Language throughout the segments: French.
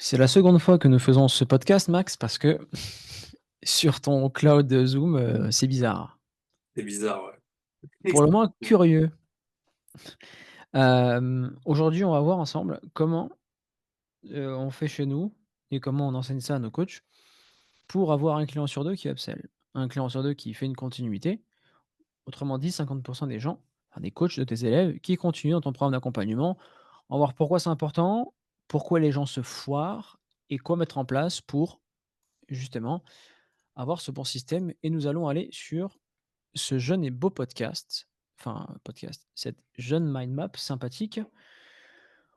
C'est la seconde fois que nous faisons ce podcast, Max, parce que sur ton cloud Zoom, c'est bizarre. C'est bizarre, ouais. Pour le Extrêmement moins bizarre. curieux. Aujourd'hui, on va voir ensemble comment, on fait chez nous et comment on enseigne ça à nos coachs pour avoir un client sur 2 qui upsell. Un client sur 2 qui fait une continuité. Autrement dit, 50 des gens, enfin des coachs de tes élèves qui continuent dans ton programme d'accompagnement. On va voir pourquoi c'est important, pourquoi les gens se foirent et quoi mettre en place pour justement avoir ce bon système et nous allons aller sur ce jeune et beau podcast, cette jeune mind map sympathique.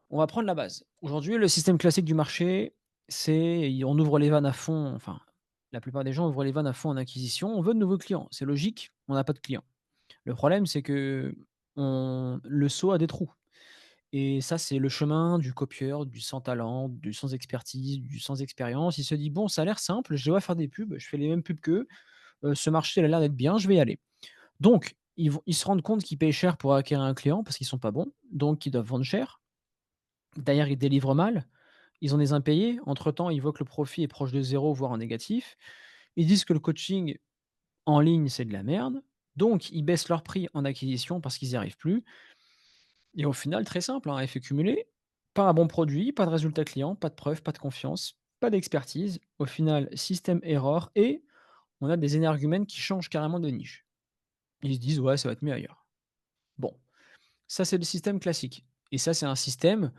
On va prendre la base. Aujourd'hui, le système classique du marché, on ouvre les vannes à fond, enfin, la plupart des gens ouvrent les vannes à fond en acquisition. On veut de nouveaux clients. C'est logique, on n'a pas de clients. Le problème, c'est que le seau a des trous. Et ça, c'est le chemin du copieur, du sans talent, du sans expertise, du sans expérience. Il se dit: «Bon, ça a l'air simple, je dois faire des pubs, je fais les mêmes pubs qu'eux, ce marché il a l'air d'être bien, je vais y aller». Donc ils se rendent compte qu'ils payent cher pour acquérir un client parce qu'ils sont pas bons, donc ils doivent vendre cher. Derrière, ils délivrent mal, ils ont des impayés. Entre-temps, ils voient que le profit est proche de zéro, voire en négatif. Ils disent que le coaching en ligne, c'est de la merde, donc ils baissent leur prix en acquisition parce qu'ils n'y arrivent plus et au final, très simple, hein, effet cumulé, pas un bon produit, pas de résultat client, pas de preuve, pas de confiance, pas d'expertise. Au final, système erreur et on a des énergumènes qui changent carrément de niche. Ils se disent: «Ouais, ça va être mieux ailleurs». Bon, ça, c'est le système classique et ça, c'est un système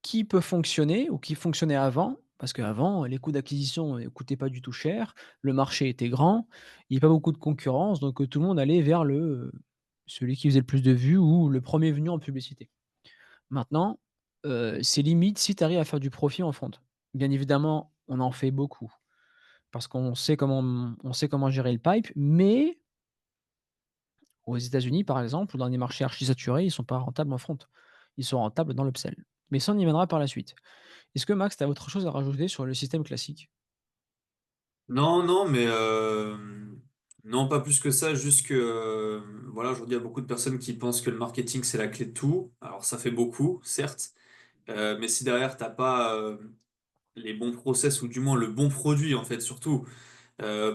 qui peut fonctionner ou qui fonctionnait avant, parce qu'avant, les coûts d'acquisition, coûtaient pas du tout cher, le marché était grand, il y avait pas beaucoup de concurrence, donc tout le monde allait vers celui qui faisait le plus de vues ou le premier venu en publicité. Maintenant, c'est limite si tu arrives à faire du profit en front. Bien évidemment, on en fait beaucoup parce qu'on sait comment gérer le pipe, mais aux États-Unis, par exemple, ou dans des marchés archi saturés, ils sont pas rentables en front. Ils sont rentables dans l'upsell. Mais ça, on y viendra par la suite. Est-ce que Max, tu as autre chose à rajouter sur le système classique? Non, non, mais non, pas plus que ça, juste que voilà, aujourd'hui, il y a beaucoup de personnes qui pensent que le marketing, c'est la clé de tout. Alors, ça fait beaucoup, certes, mais si derrière, t'as pas les bons process, ou du moins le bon produit, en fait, surtout,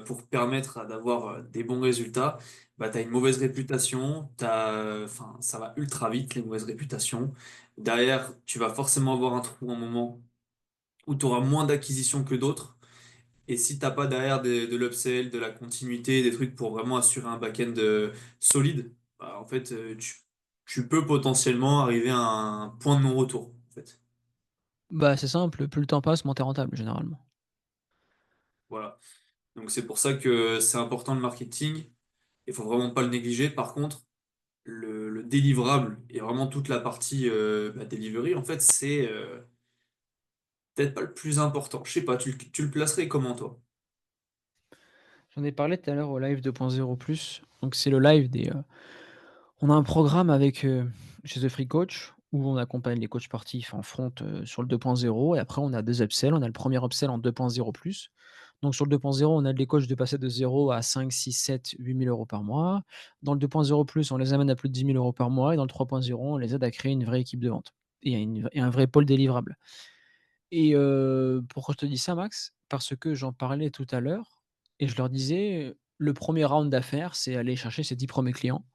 pour permettre d'avoir des bons résultats, bah, t'as une mauvaise réputation, enfin, ça va ultra vite, les mauvaises réputations. Derrière, tu vas forcément avoir un trou un moment où tu auras moins d'acquisition que d'autres. Et si t'as pas derrière de l'upsell, de la continuité, des trucs pour vraiment assurer un back-end solide, bah, en fait, tu peux potentiellement arriver à un point de non-retour, en fait. Bah, c'est simple, plus le temps passe, moins tu rentable généralement. Voilà. Donc c'est pour ça que c'est important le marketing. Il faut vraiment pas le négliger. Par contre, le délivrable et vraiment toute la partie delivery, en fait, c'est peut-être pas le plus important. Je sais pas, tu le placerais comment, toi? J'en ai parlé tout à l'heure au live 2.0 plus, donc c'est le live on a un programme avec, chez The Free Coach où on accompagne les coachs sportifs en front, sur le 2.0 et après on a 2 upsells. On a le premier upsell en 2.0 plus. Donc sur le 2.0, on aide les coachs de passer de 0 à 5, 6, 7, 8 000 € par mois. Dans le 2.0 plus, on les amène à plus de 10 000 € par mois et dans le 3.0, on les aide à créer une vraie équipe de vente et un vrai pôle délivrable. Et pourquoi je te dis ça, Max? Parce que j'en parlais tout à l'heure et je leur disais, le premier round d'affaires, c'est aller chercher ses 10 premiers clients,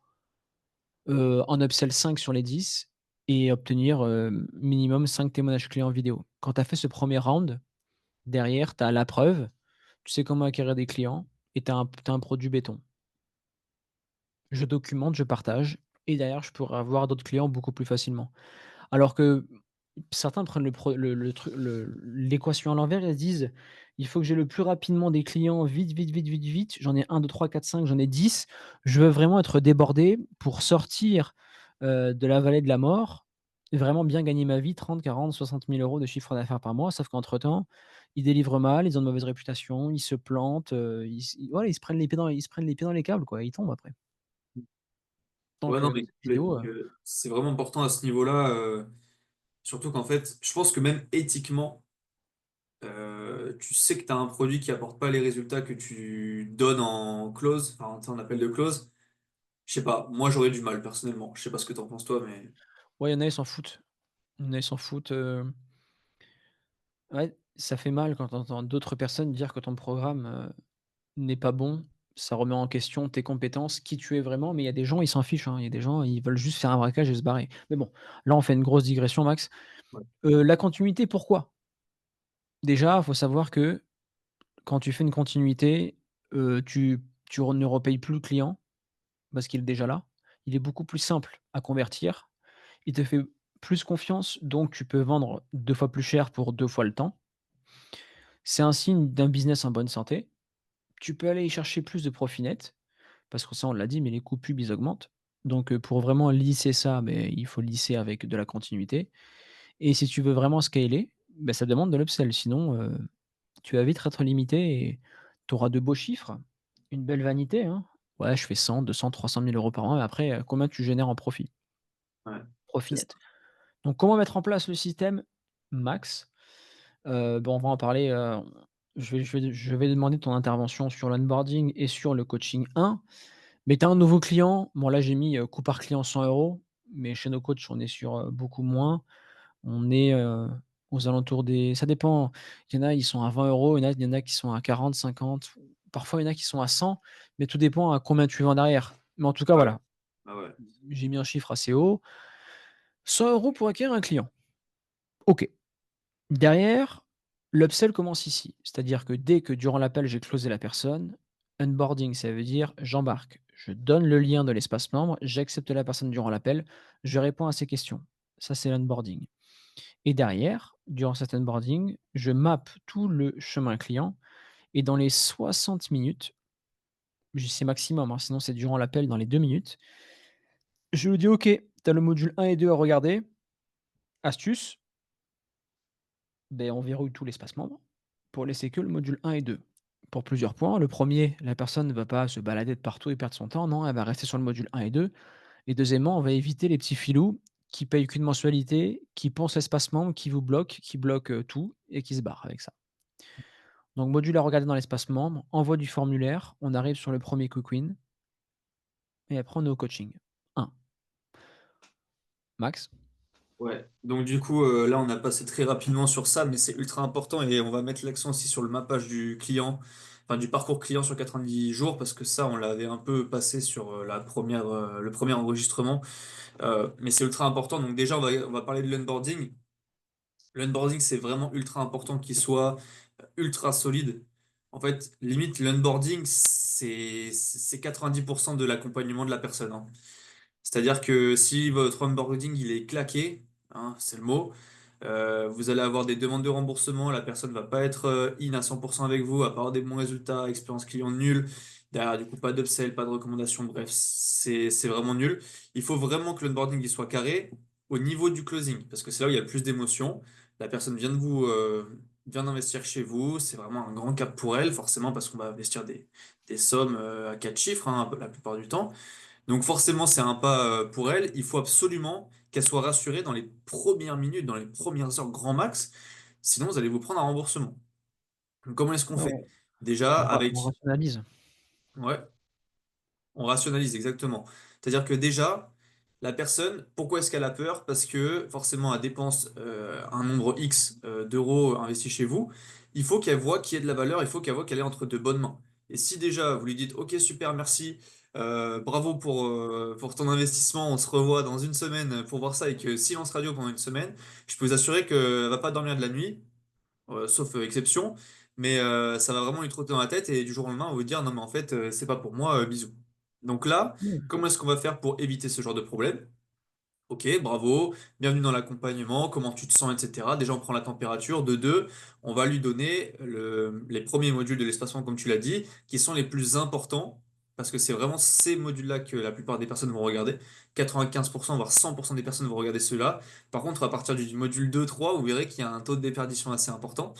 en upsell 5 sur les 10 et obtenir, minimum 5 témoignages clients vidéo. Quand tu as fait ce premier round, derrière, tu as la preuve, tu sais comment acquérir des clients et tu as un produit béton. Je documente, je partage et derrière, je pourrais avoir d'autres clients beaucoup plus facilement. Alors que certains prennent l'équation à l'envers et se disent: «Il faut que j'ai le plus rapidement des clients, vite, vite, vite, vite, vite. J'en ai un, 2, 3, 4, 5, j'en ai 10. Je veux vraiment être débordé pour sortir, de la vallée de la mort et vraiment bien gagner ma vie, 30, 40, 60 000 € de chiffre d'affaires par mois». Sauf qu'entre-temps, ils délivrent mal, ils ont une mauvaise réputation, ils se plantent, voilà, ils se prennent les pieds dans les câbles, quoi, ils tombent après. Ouais, Donc non, dans mais cette vidéo, c'est vraiment important à ce niveau-là. Surtout qu'en fait, je pense que même éthiquement, tu sais que tu as un produit qui apporte pas les résultats que tu donnes en close, enfin, tu sais, en appel de close. Je sais pas, moi j'aurais du mal personnellement. Je sais pas ce que t'en penses toi, mais ouais, il y en a, ils s'en foutent. Il y en a, ils s'en foutent, ouais, ça fait mal quand tu entends d'autres personnes dire que ton programme, n'est pas bon. Ça remet en question tes compétences, qui tu es vraiment, mais il y a des gens, ils s'en fichent, hein. Il y a des gens, ils veulent juste faire un braquage et se barrer. Mais bon, là, on fait une grosse digression, Max. Ouais. La continuité, pourquoi? Déjà, il faut savoir que quand tu fais une continuité, tu ne repayes plus le client parce qu'il est déjà là. Il est beaucoup plus simple à convertir. Il te fait plus confiance, donc tu peux vendre 2 fois plus cher pour 2 fois le temps. C'est un signe d'un business en bonne santé. Tu peux aller y chercher plus de profit net, parce que ça, on l'a dit, mais les coûts pub, ils augmentent. Donc, pour vraiment lisser ça, mais il faut lisser avec de la continuité et si tu veux vraiment scaler, bah, ça demande de l'upsell. Sinon, tu vas vite être limité et tu auras de beaux chiffres, une belle vanité, hein. Ouais, je fais 100-200-300 000 € par an et après, combien tu génères en profit? Ouais, Profit c'est ça. net. Donc comment mettre en place le système max? On va en parler, je vais demander ton intervention sur l'onboarding et sur le coaching 1. Mais tu as un nouveau client, bon là j'ai mis, coût par client 100 €, mais chez nos coachs, on est sur, beaucoup moins. On est, aux alentours des ça dépend, il y en a, ils sont à 20 €, il y en a qui sont à 40-50, parfois il y en a qui sont à 100, mais tout dépend à combien tu vends derrière. Mais en tout cas, Ouais, voilà, ah ouais. j'ai mis un chiffre assez haut. 100 € pour acquérir un client. OK. Derrière, l'upsell commence ici. C'est-à-dire que dès que durant l'appel, j'ai closé la personne, onboarding, ça veut dire j'embarque. Je donne le lien de l'espace membre, j'accepte la personne durant l'appel, je réponds à ses questions. Ça, c'est l'onboarding. Et derrière, durant cet onboarding, je mappe tout le chemin client et dans les 60 minutes, c'est maximum, hein, sinon c'est durant l'appel dans les 2 minutes, je lui dis: «OK, tu as le module 1 et 2 à regarder. Astuce, ben on verrouille tout l'espace membre pour laisser que le module 1 et 2. Pour plusieurs points. Le premier, la personne ne va pas se balader de partout et perdre son temps. Non, elle va rester sur le module 1 et 2. Et deuxièmement, on va éviter les petits filous qui payent qu'une mensualité, qui poncent l'espace membre, qui vous bloquent, qui bloquent tout et qui se barrent avec ça. Donc, module à regarder dans l'espace membre, envoi du formulaire, on arrive sur le premier quick win et après on est au coaching. 1. Max. Ouais, donc du coup, là, on a passé très rapidement sur ça, mais c'est ultra important et on va mettre l'accent aussi sur le mappage du client, enfin du parcours client sur 90 jours, parce que ça, on l'avait un peu passé sur le premier enregistrement. Mais c'est ultra important. Donc déjà, on va parler de l'onboarding. L'onboarding, c'est vraiment ultra important qu'il soit ultra solide. En fait, limite, l'onboarding, c'est 90% de l'accompagnement de la personne, hein. C'est-à-dire que si votre onboarding il est claqué, hein, c'est le mot, vous allez avoir des demandes de remboursement, la personne va pas être in à 100% avec vous, va pas avoir des bons résultats, expérience client nulle, derrière du coup pas d'upsell, pas de recommandation, bref, c'est vraiment nul. Il faut vraiment que l'onboarding il soit carré au niveau du closing, parce que c'est là où il y a le plus d'émotions. La personne vient d'investir chez vous, c'est vraiment un grand cap pour elle, forcément parce qu'on va investir des sommes à 4 chiffres, hein, la plupart du temps. Donc forcément, c'est un pas pour elle. Il faut absolument qu'elle soit rassurée dans les premières minutes, dans les premières heures grand max. Sinon, vous allez vous prendre un remboursement. Donc, comment est-ce qu'on Ouais, fait? Déjà, on avec... rationalise. Ouais, on rationalise exactement. C'est-à-dire que déjà, la personne, pourquoi est-ce qu'elle a peur? Parce que forcément, elle dépense un nombre X d'euros investis chez vous. Il faut qu'elle voit qu'il y ait de la valeur, il faut qu'elle voit qu'elle est entre de bonnes mains. Et si déjà vous lui dites, OK, super, merci, bravo pour ton investissement, on se revoit dans une semaine pour voir ça, et que silence radio pendant une semaine, je peux vous assurer qu'elle ne va pas dormir de la nuit, sauf exception, mais ça va vraiment lui trotter dans la tête et du jour au lendemain, on va vous dire non, mais en fait, c'est pas pour moi, bisous. Donc là, Mmh. comment est-ce qu'on va faire pour éviter ce genre de problème? Ok, bravo, bienvenue dans l'accompagnement, comment tu te sens, etc. Déjà, on prend la température. De deux, on va lui donner les premiers modules de l'espacement, comme tu l'as dit, qui sont les plus importants, parce que c'est vraiment ces modules-là que la plupart des personnes vont regarder. 95%, voire 100% des personnes vont regarder ceux-là. Par contre, à partir du module 2, 3, vous verrez qu'il y a un taux de déperdition assez important.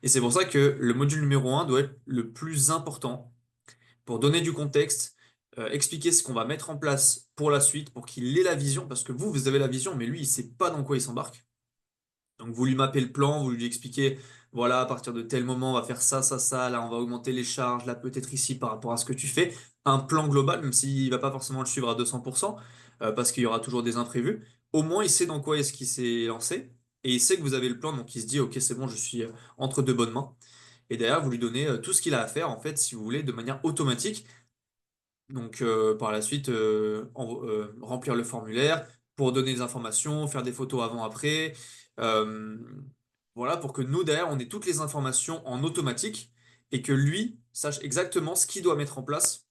Et c'est pour ça que le module numéro un doit être le plus important pour donner du contexte, expliquer ce qu'on va mettre en place pour la suite, pour qu'il ait la vision, parce que vous avez la vision, mais lui, il sait pas dans quoi il s'embarque. Donc vous lui mappez le plan, vous lui expliquez, voilà, à partir de tel moment, on va faire ça, ça, ça, là, on va augmenter les charges, là, peut-être ici par rapport à ce que tu fais. Un plan global, même s'il va pas forcément le suivre à 200%, parce qu'il y aura toujours des imprévus. Au moins, il sait dans quoi est-ce qu'il s'est lancé. et il sait que vous avez le plan, donc il se dit: «OK, c'est bon, je suis, entre de bonnes mains», et derrière vous lui donnez, tout ce qu'il a à faire, en fait, si vous voulez, de manière automatique. Donc, par la suite, remplir le formulaire pour donner des informations, faire des photos avant-après. Voilà, pour que nous, derrière, on ait toutes les informations en automatique et que lui sache exactement ce qu'il doit mettre en place,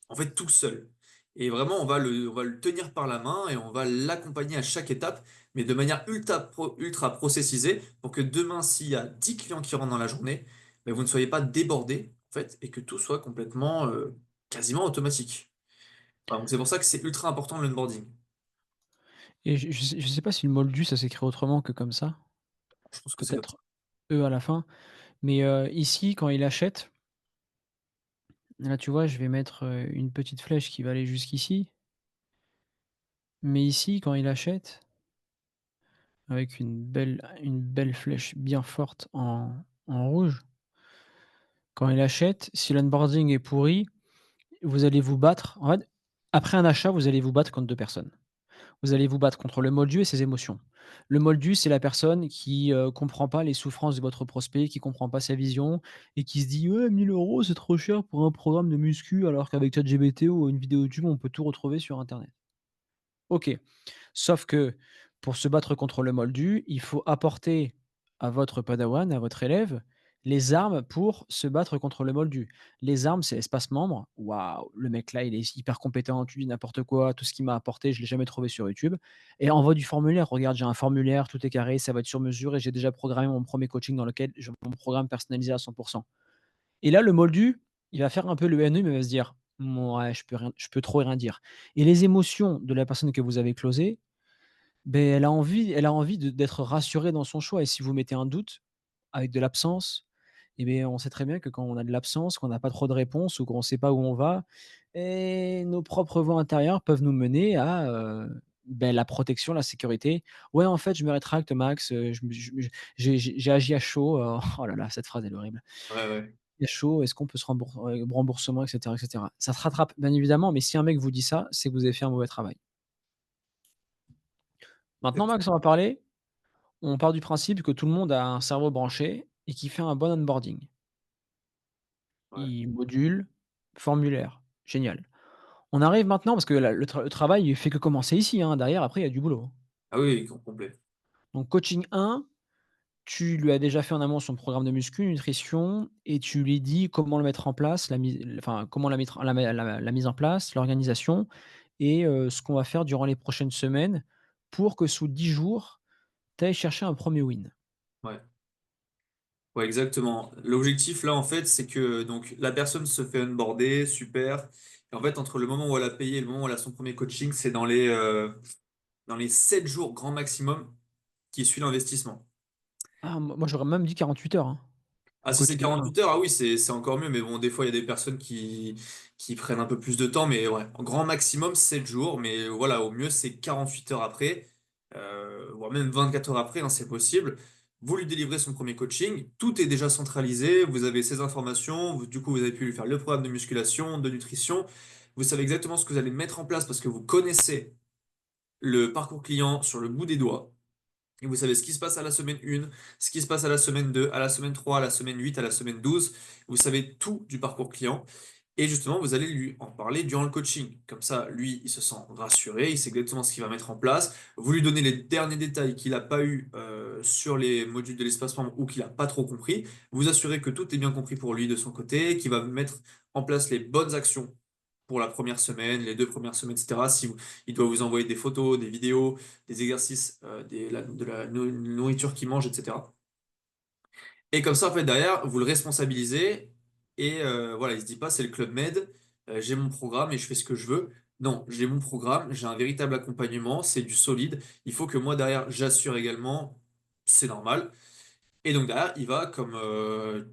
en fait, tout seul. Et vraiment, on va le tenir par la main et on va l'accompagner à chaque étape, mais de manière ultra processisée pour que demain, s'il y a 10 clients qui rentrent dans la journée, ben vous ne soyez pas débordés, en fait, et que tout soit complètement, quasiment automatique. Voilà, donc c'est pour ça que c'est ultra important l'onboarding. Et je sais pas si le moldu, ça s'écrit autrement que comme ça, Je pense que c'est comme ça. peut-être E à la fin, mais ici, quand il achète, là, tu vois, je vais mettre, une petite flèche qui va aller jusqu'ici, mais ici, quand il achète, avec une belle flèche bien forte en rouge, quand il achète, si l'onboarding est pourri, vous allez vous battre. En fait, après un achat, vous allez vous battre contre 2 personnes. Vous allez vous battre contre le moldu et ses émotions. Le moldu, c'est la personne qui, comprend pas les souffrances de votre prospect, qui comprend pas sa vision et qui se dit: «Ouais, 1 000 €, c'est trop cher pour un programme de muscu alors qu'avec ChatGPT ou une vidéo YouTube, on peut tout retrouver sur internet». OK. Sauf que pour se battre contre le moldu, il faut apporter à votre padawan, à votre élève, les armes pour se battre contre le moldu. Les armes, c'est espace membre. Waouh, le mec là, il est hyper compétent, tu dis n'importe quoi, tout ce qu'il m'a apporté, je l'ai jamais trouvé sur YouTube. Et envoie du formulaire. Regarde, j'ai un formulaire, tout est carré, ça va être sur mesure et j'ai déjà programmé mon premier coaching dans lequel je mon programme personnalisé à 100. Et là, le moldu, il va faire un peu le haineux, mais il va se dire: «Mouais, je peux trop rien dire». Et les émotions de la personne que vous avez closée, beh, elle a envie d'être rassurée dans son choix, et si vous mettez un doute avec de l'absence, et beh, on sait très bien que quand on a de l'absence, qu'on n'a pas trop de réponses ou qu'on ne sait pas où on va, et nos propres voix intérieures peuvent nous mener à, la protection, la sécurité. «Ouais, en fait, je me rétracte Max, je me j'ai agi à chaud», oh là là, cette phrase elle est horrible. Ouais, ouais. «À chaud, est-ce qu'on peut se remboursement?» et cetera et cetera. Ça se rattrape bien évidemment, mais si un mec vous dit ça, c'est que vous avez fait un mauvais travail. Maintenant Max, on va parler. On part du principe que tout le monde a un cerveau branché et qui fait un bon onboarding. Ouais. Il module, formulaire, génial. On arrive maintenant parce que la le travail, il fait que commencer ici, hein, derrière après il y a du boulot, hein. Ah oui, complet. Donc coaching 1, tu lui as déjà fait en amont son programme de muscu, nutrition, et tu lui dis comment le mettre en place, comment la mise en place, l'organisation, et ce qu'on va faire durant les prochaines semaines pour que sous 10 jours, tu ailles chercher un premier win. Ouais. Ouais, exactement. L'objectif là, en fait, c'est que donc la personne se fait onboarder, super. Et en fait, entre le moment où elle a payé et le moment où elle a son premier coaching, c'est dans les 7 jours grand maximum qui suit l'investissement. Ah, moi j'aurais même dit 48 heures, hein, Ah, pour si c'est coaching 1. 48 heures, ah oui, c'est encore mieux, mais bon, des fois, il y a des personnes qui prennent un peu plus de temps, mais ouais, en grand maximum 7 jours, mais voilà, au mieux, c'est 48 heures après, voire même 24 heures après, hein, c'est possible. Vous lui délivrez son premier coaching, tout est déjà centralisé, vous avez ses informations, du coup, vous avez pu lui faire le programme de musculation, de nutrition, vous savez exactement ce que vous allez mettre en place parce que vous connaissez le parcours client sur le bout des doigts. Et vous savez ce qui se passe à la semaine 1, ce qui se passe à la semaine 2, à la semaine 3, à la semaine 8, à la semaine 12. Vous savez tout du parcours client. Et justement, vous allez lui en parler durant le coaching. Comme ça, lui, il se sent rassuré, il sait exactement ce qu'il va mettre en place. Vous lui donnez les derniers détails qu'il n'a pas eu sur les modules de l'espace membre ou qu'il n'a pas trop compris. Vous assurez que tout est bien compris pour lui de son côté, qu'il va mettre en place les bonnes actions pour la première semaine, les 2 premières semaines, et cetera. Si vous Il doit vous envoyer des photos, des vidéos, des exercices, de la nourriture qu'il mange, et cetera. Et comme ça, en fait, derrière, vous le responsabilisez et voilà, il se dit pas: «C'est le Club Med, j'ai mon programme et je fais ce que je veux». Non, j'ai mon programme, j'ai un véritable accompagnement, c'est du solide. Il faut que moi, derrière, j'assure également, c'est normal. Et donc derrière, il va, comme,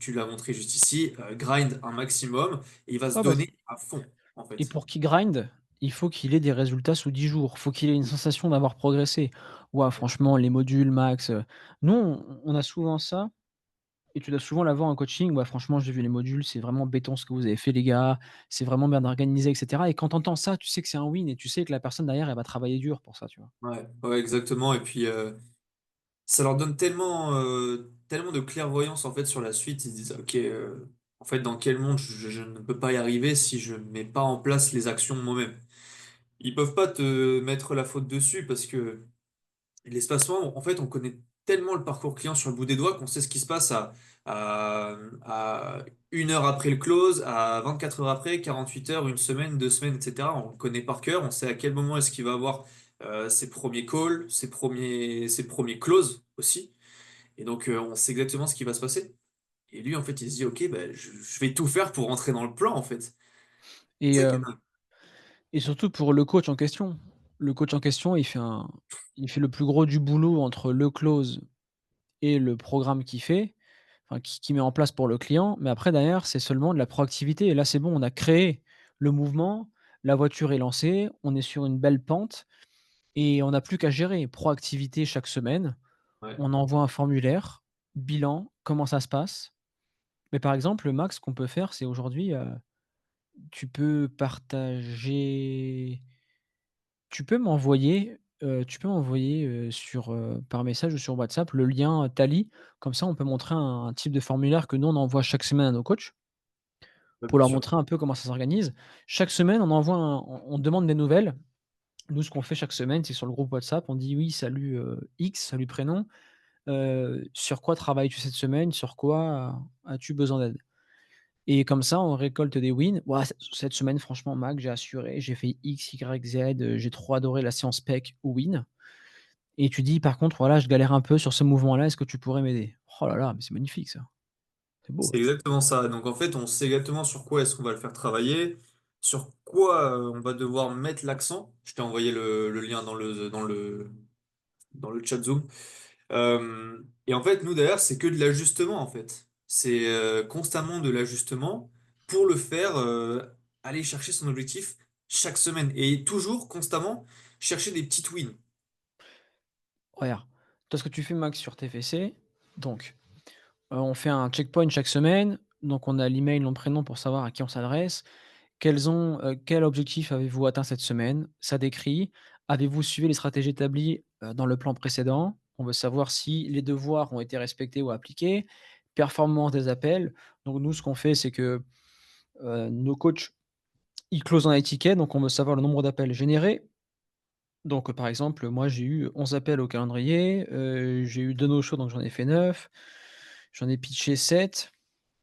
tu l'as montré juste ici, grind un maximum et il va se Ouais, parce donner à fond, en et fait. pour qu'il grind, il faut qu'il ait des résultats sous 10 jours. Il faut qu'il ait une sensation d'avoir progressé. Ouais, franchement, les modules max, nous, on a souvent ça, et tu dois souvent l'avoir en coaching: «Ouais, franchement, j'ai vu les modules, c'est vraiment béton ce que vous avez fait les gars, c'est vraiment bien organisé» et cetera, et quand tu entends ça, tu sais que c'est un win et tu sais que la personne derrière, elle va travailler dur pour ça, tu vois? Ouais, ouais, exactement et puis, ça leur donne tellement de clairvoyance en fait sur la suite. Ils se disent, ok, en fait, dans quel monde je ne peux pas y arriver si je ne mets pas en place les actions moi-même. Ils peuvent pas te mettre la faute dessus parce que l'espacement, en fait, on connaît tellement le parcours client sur le bout des doigts qu'on sait ce qui se passe à 1 heure après le close, à 24 heures après, 48 heures, une semaine, 2 semaines, etc. On le connaît par cœur, on sait à quel moment est-ce qu'il va avoir ses premiers calls, ses premiers closes aussi. Et donc, on sait exactement ce qui va se passer. Et lui, en fait, il se dit, OK, bah, je vais tout faire pour rentrer dans le plan, en fait. et C'est ça qui est heu dingue. et surtout pour le coach en question. Le coach en question, il fait le plus gros du boulot entre le close et le programme qu'il fait, enfin qu'il met en place pour le client, mais après derrière, c'est seulement de la proactivité et là, c'est bon, on a créé le mouvement, la voiture est lancée, on est sur une belle pente et on n'a plus qu'à gérer. Proactivité chaque semaine, Ouais. on envoie un formulaire, bilan, comment ça se passe. Mais par exemple, Max, ce qu'on peut faire, c'est aujourd'hui, tu peux m'envoyer, sur, par message ou sur WhatsApp le lien, Tally. Comme ça, on peut montrer un type de formulaire que nous, on envoie chaque semaine à nos coachs, Ouais, pour bien leur sûr. montrer un peu comment ça s'organise. Chaque semaine, on demande des nouvelles. Nous, ce qu'on fait chaque semaine, c'est sur le groupe WhatsApp, on dit: «Oui, salut, X, salut prénom, sur quoi travailles-tu cette semaine? Sur quoi as-tu besoin d'aide?» Et comme ça, on récolte des wins. «Ouah, cette semaine, franchement, Mac, j'ai assuré, j'ai fait X, Y, Z, j'ai trop adoré la séance PEC win». Et tu dis: «Par contre, voilà, je galère un peu sur ce mouvement-là, est-ce que tu pourrais m'aider?» Oh là là, mais c'est magnifique ça, c'est beau. C'est exactement ça. Donc en fait, on sait exactement sur quoi est-ce qu'on va le faire travailler, sur quoi on va devoir mettre l'accent. Je t'ai envoyé le lien dans le chat Zoom. Et en fait, nous d'ailleurs, c'est que de l'ajustement en fait. C'est constamment de l'ajustement pour le faire aller chercher son objectif chaque semaine et toujours constamment chercher des petites wins. Regarde, toi, ce que tu fais Max sur TFC, donc, on fait un checkpoint chaque semaine, donc on a l'email, nom, prénom pour savoir à qui on s'adresse. Quel objectif avez-vous atteint cette semaine? Ça décrit. Avez-vous suivi les stratégies établies, dans le plan précédent? On veut savoir si les devoirs ont été respectés ou appliqués. Performance des appels. Donc nous, ce qu'on fait, c'est que, nos coachs, ils closent un ticket, donc on veut savoir le nombre d'appels générés. Donc, par exemple, moi, j'ai eu 11 appels au calendrier, j'ai eu 2 no-shows, donc j'en ai fait 9. J'en ai pitché 7.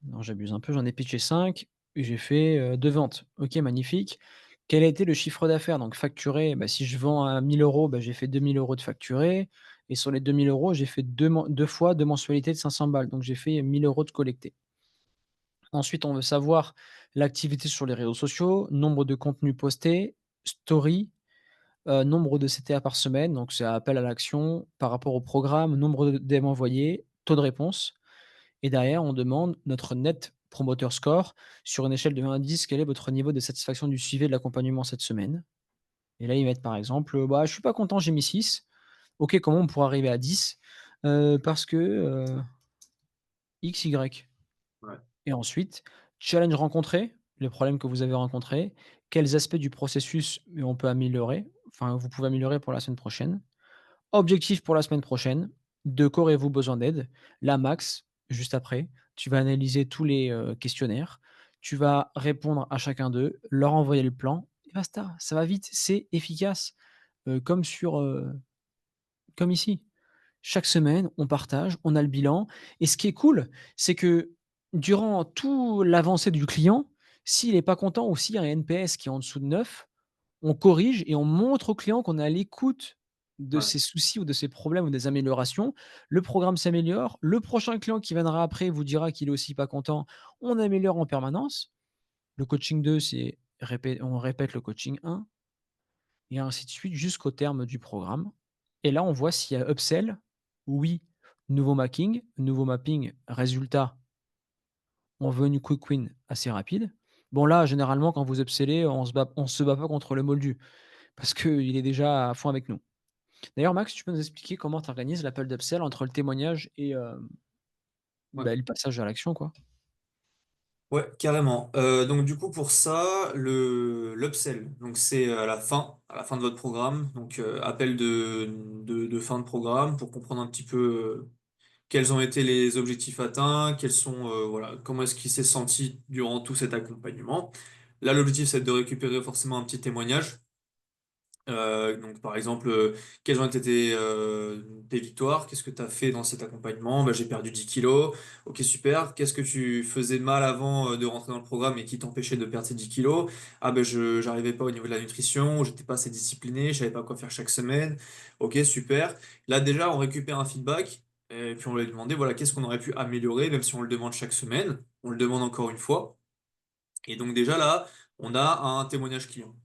Non, j'abuse un peu, j'en ai pitché 5 et j'ai fait, 2 ventes. OK, magnifique. Quel a été le chiffre d'affaires? Donc facturé, bah, si je vends à 1 000 €, bah, j'ai fait 2 000 € de facturé et sur les 2 000 €, j'ai fait 2 fois 2 mensualités de 500 balles, donc j'ai fait 1 000 € de collectés. Ensuite, on veut savoir l'activité sur les réseaux sociaux, nombre de contenus postés, story, nombre de CTA par semaine, donc c'est appel à l'action par rapport au programme, nombre de DM envoyés, taux de réponse. Et derrière, on demande notre Net Promoter Score. Sur une échelle de 1 à 10, quel est votre niveau de satisfaction du suivi et de l'accompagnement cette semaine? Et là, ils mettent par exemple, «Bah, je suis pas content, j'ai mis 6. OK, comment on pourrait arriver à 10? Parce que, X, Y». Ouais. Et ensuite, challenge rencontré, les problèmes que vous avez rencontrés, quels aspects du processus, on peut améliorer, enfin, vous pouvez améliorer pour la semaine prochaine. Objectif pour la semaine prochaine, de quoi aurez-vous besoin d'aide? Là, Max, juste après, tu vas analyser tous les, questionnaires, tu vas répondre à chacun d'eux, leur envoyer le plan et basta. Ça va vite, c'est efficace, comme comme ici. Chaque semaine, on partage, on a le bilan et ce qui est cool, c'est que durant tout l'avancée du client, s'il est pas content ou s'il y a un NPS qui est en dessous de 9, on corrige et on montre au client qu'on est à l'écoute de Ouais. ses soucis ou de ses problèmes ou des améliorations. Le programme s'améliore. Le prochain client qui viendra après vous dira qu'il est aussi pas content. On améliore en permanence. Le coaching 2, c'est on répète le coaching 1 et ainsi de suite jusqu'au terme du programme. Et là, on voit s'il y a upsell. Oui, nouveau mapping, résultat, on veut une quick win assez rapide. Bon là, généralement, quand vous upsellez, on se bat pas contre le moldu parce qu'il est déjà à fond avec nous. D'ailleurs, Max, tu peux nous expliquer comment tu organises l'appel d'upsell entre le témoignage et Ouais. le passage à l'action, quoi? Ouais, carrément. Donc du coup pour ça, l'upsell, donc c'est à la fin de votre programme, donc appel de fin de programme pour comprendre un petit peu quels ont été les objectifs atteints, voilà, comment est-ce qu'il s'est senti durant tout cet accompagnement. Là, l'objectif c'est de récupérer forcément un petit témoignage. Donc, par exemple, quelles ont été tes victoires? Qu'est-ce que tu as fait dans cet accompagnement? Bah, j'ai perdu 10 kilos. Ok, super. Qu'est-ce que tu faisais mal avant de rentrer dans le programme et qui t'empêchait de perdre ces 10 kilos? Ah, ben, j'arrivais pas au niveau de la nutrition, j'étais pas assez discipliné, je savais pas quoi faire chaque semaine. Ok, super. Là, déjà, on récupère un feedback et puis on lui demande, voilà, qu'est-ce qu'on aurait pu améliorer, même si on le demande chaque semaine. On le demande encore une fois. Et donc, déjà, là, on a un témoignage client.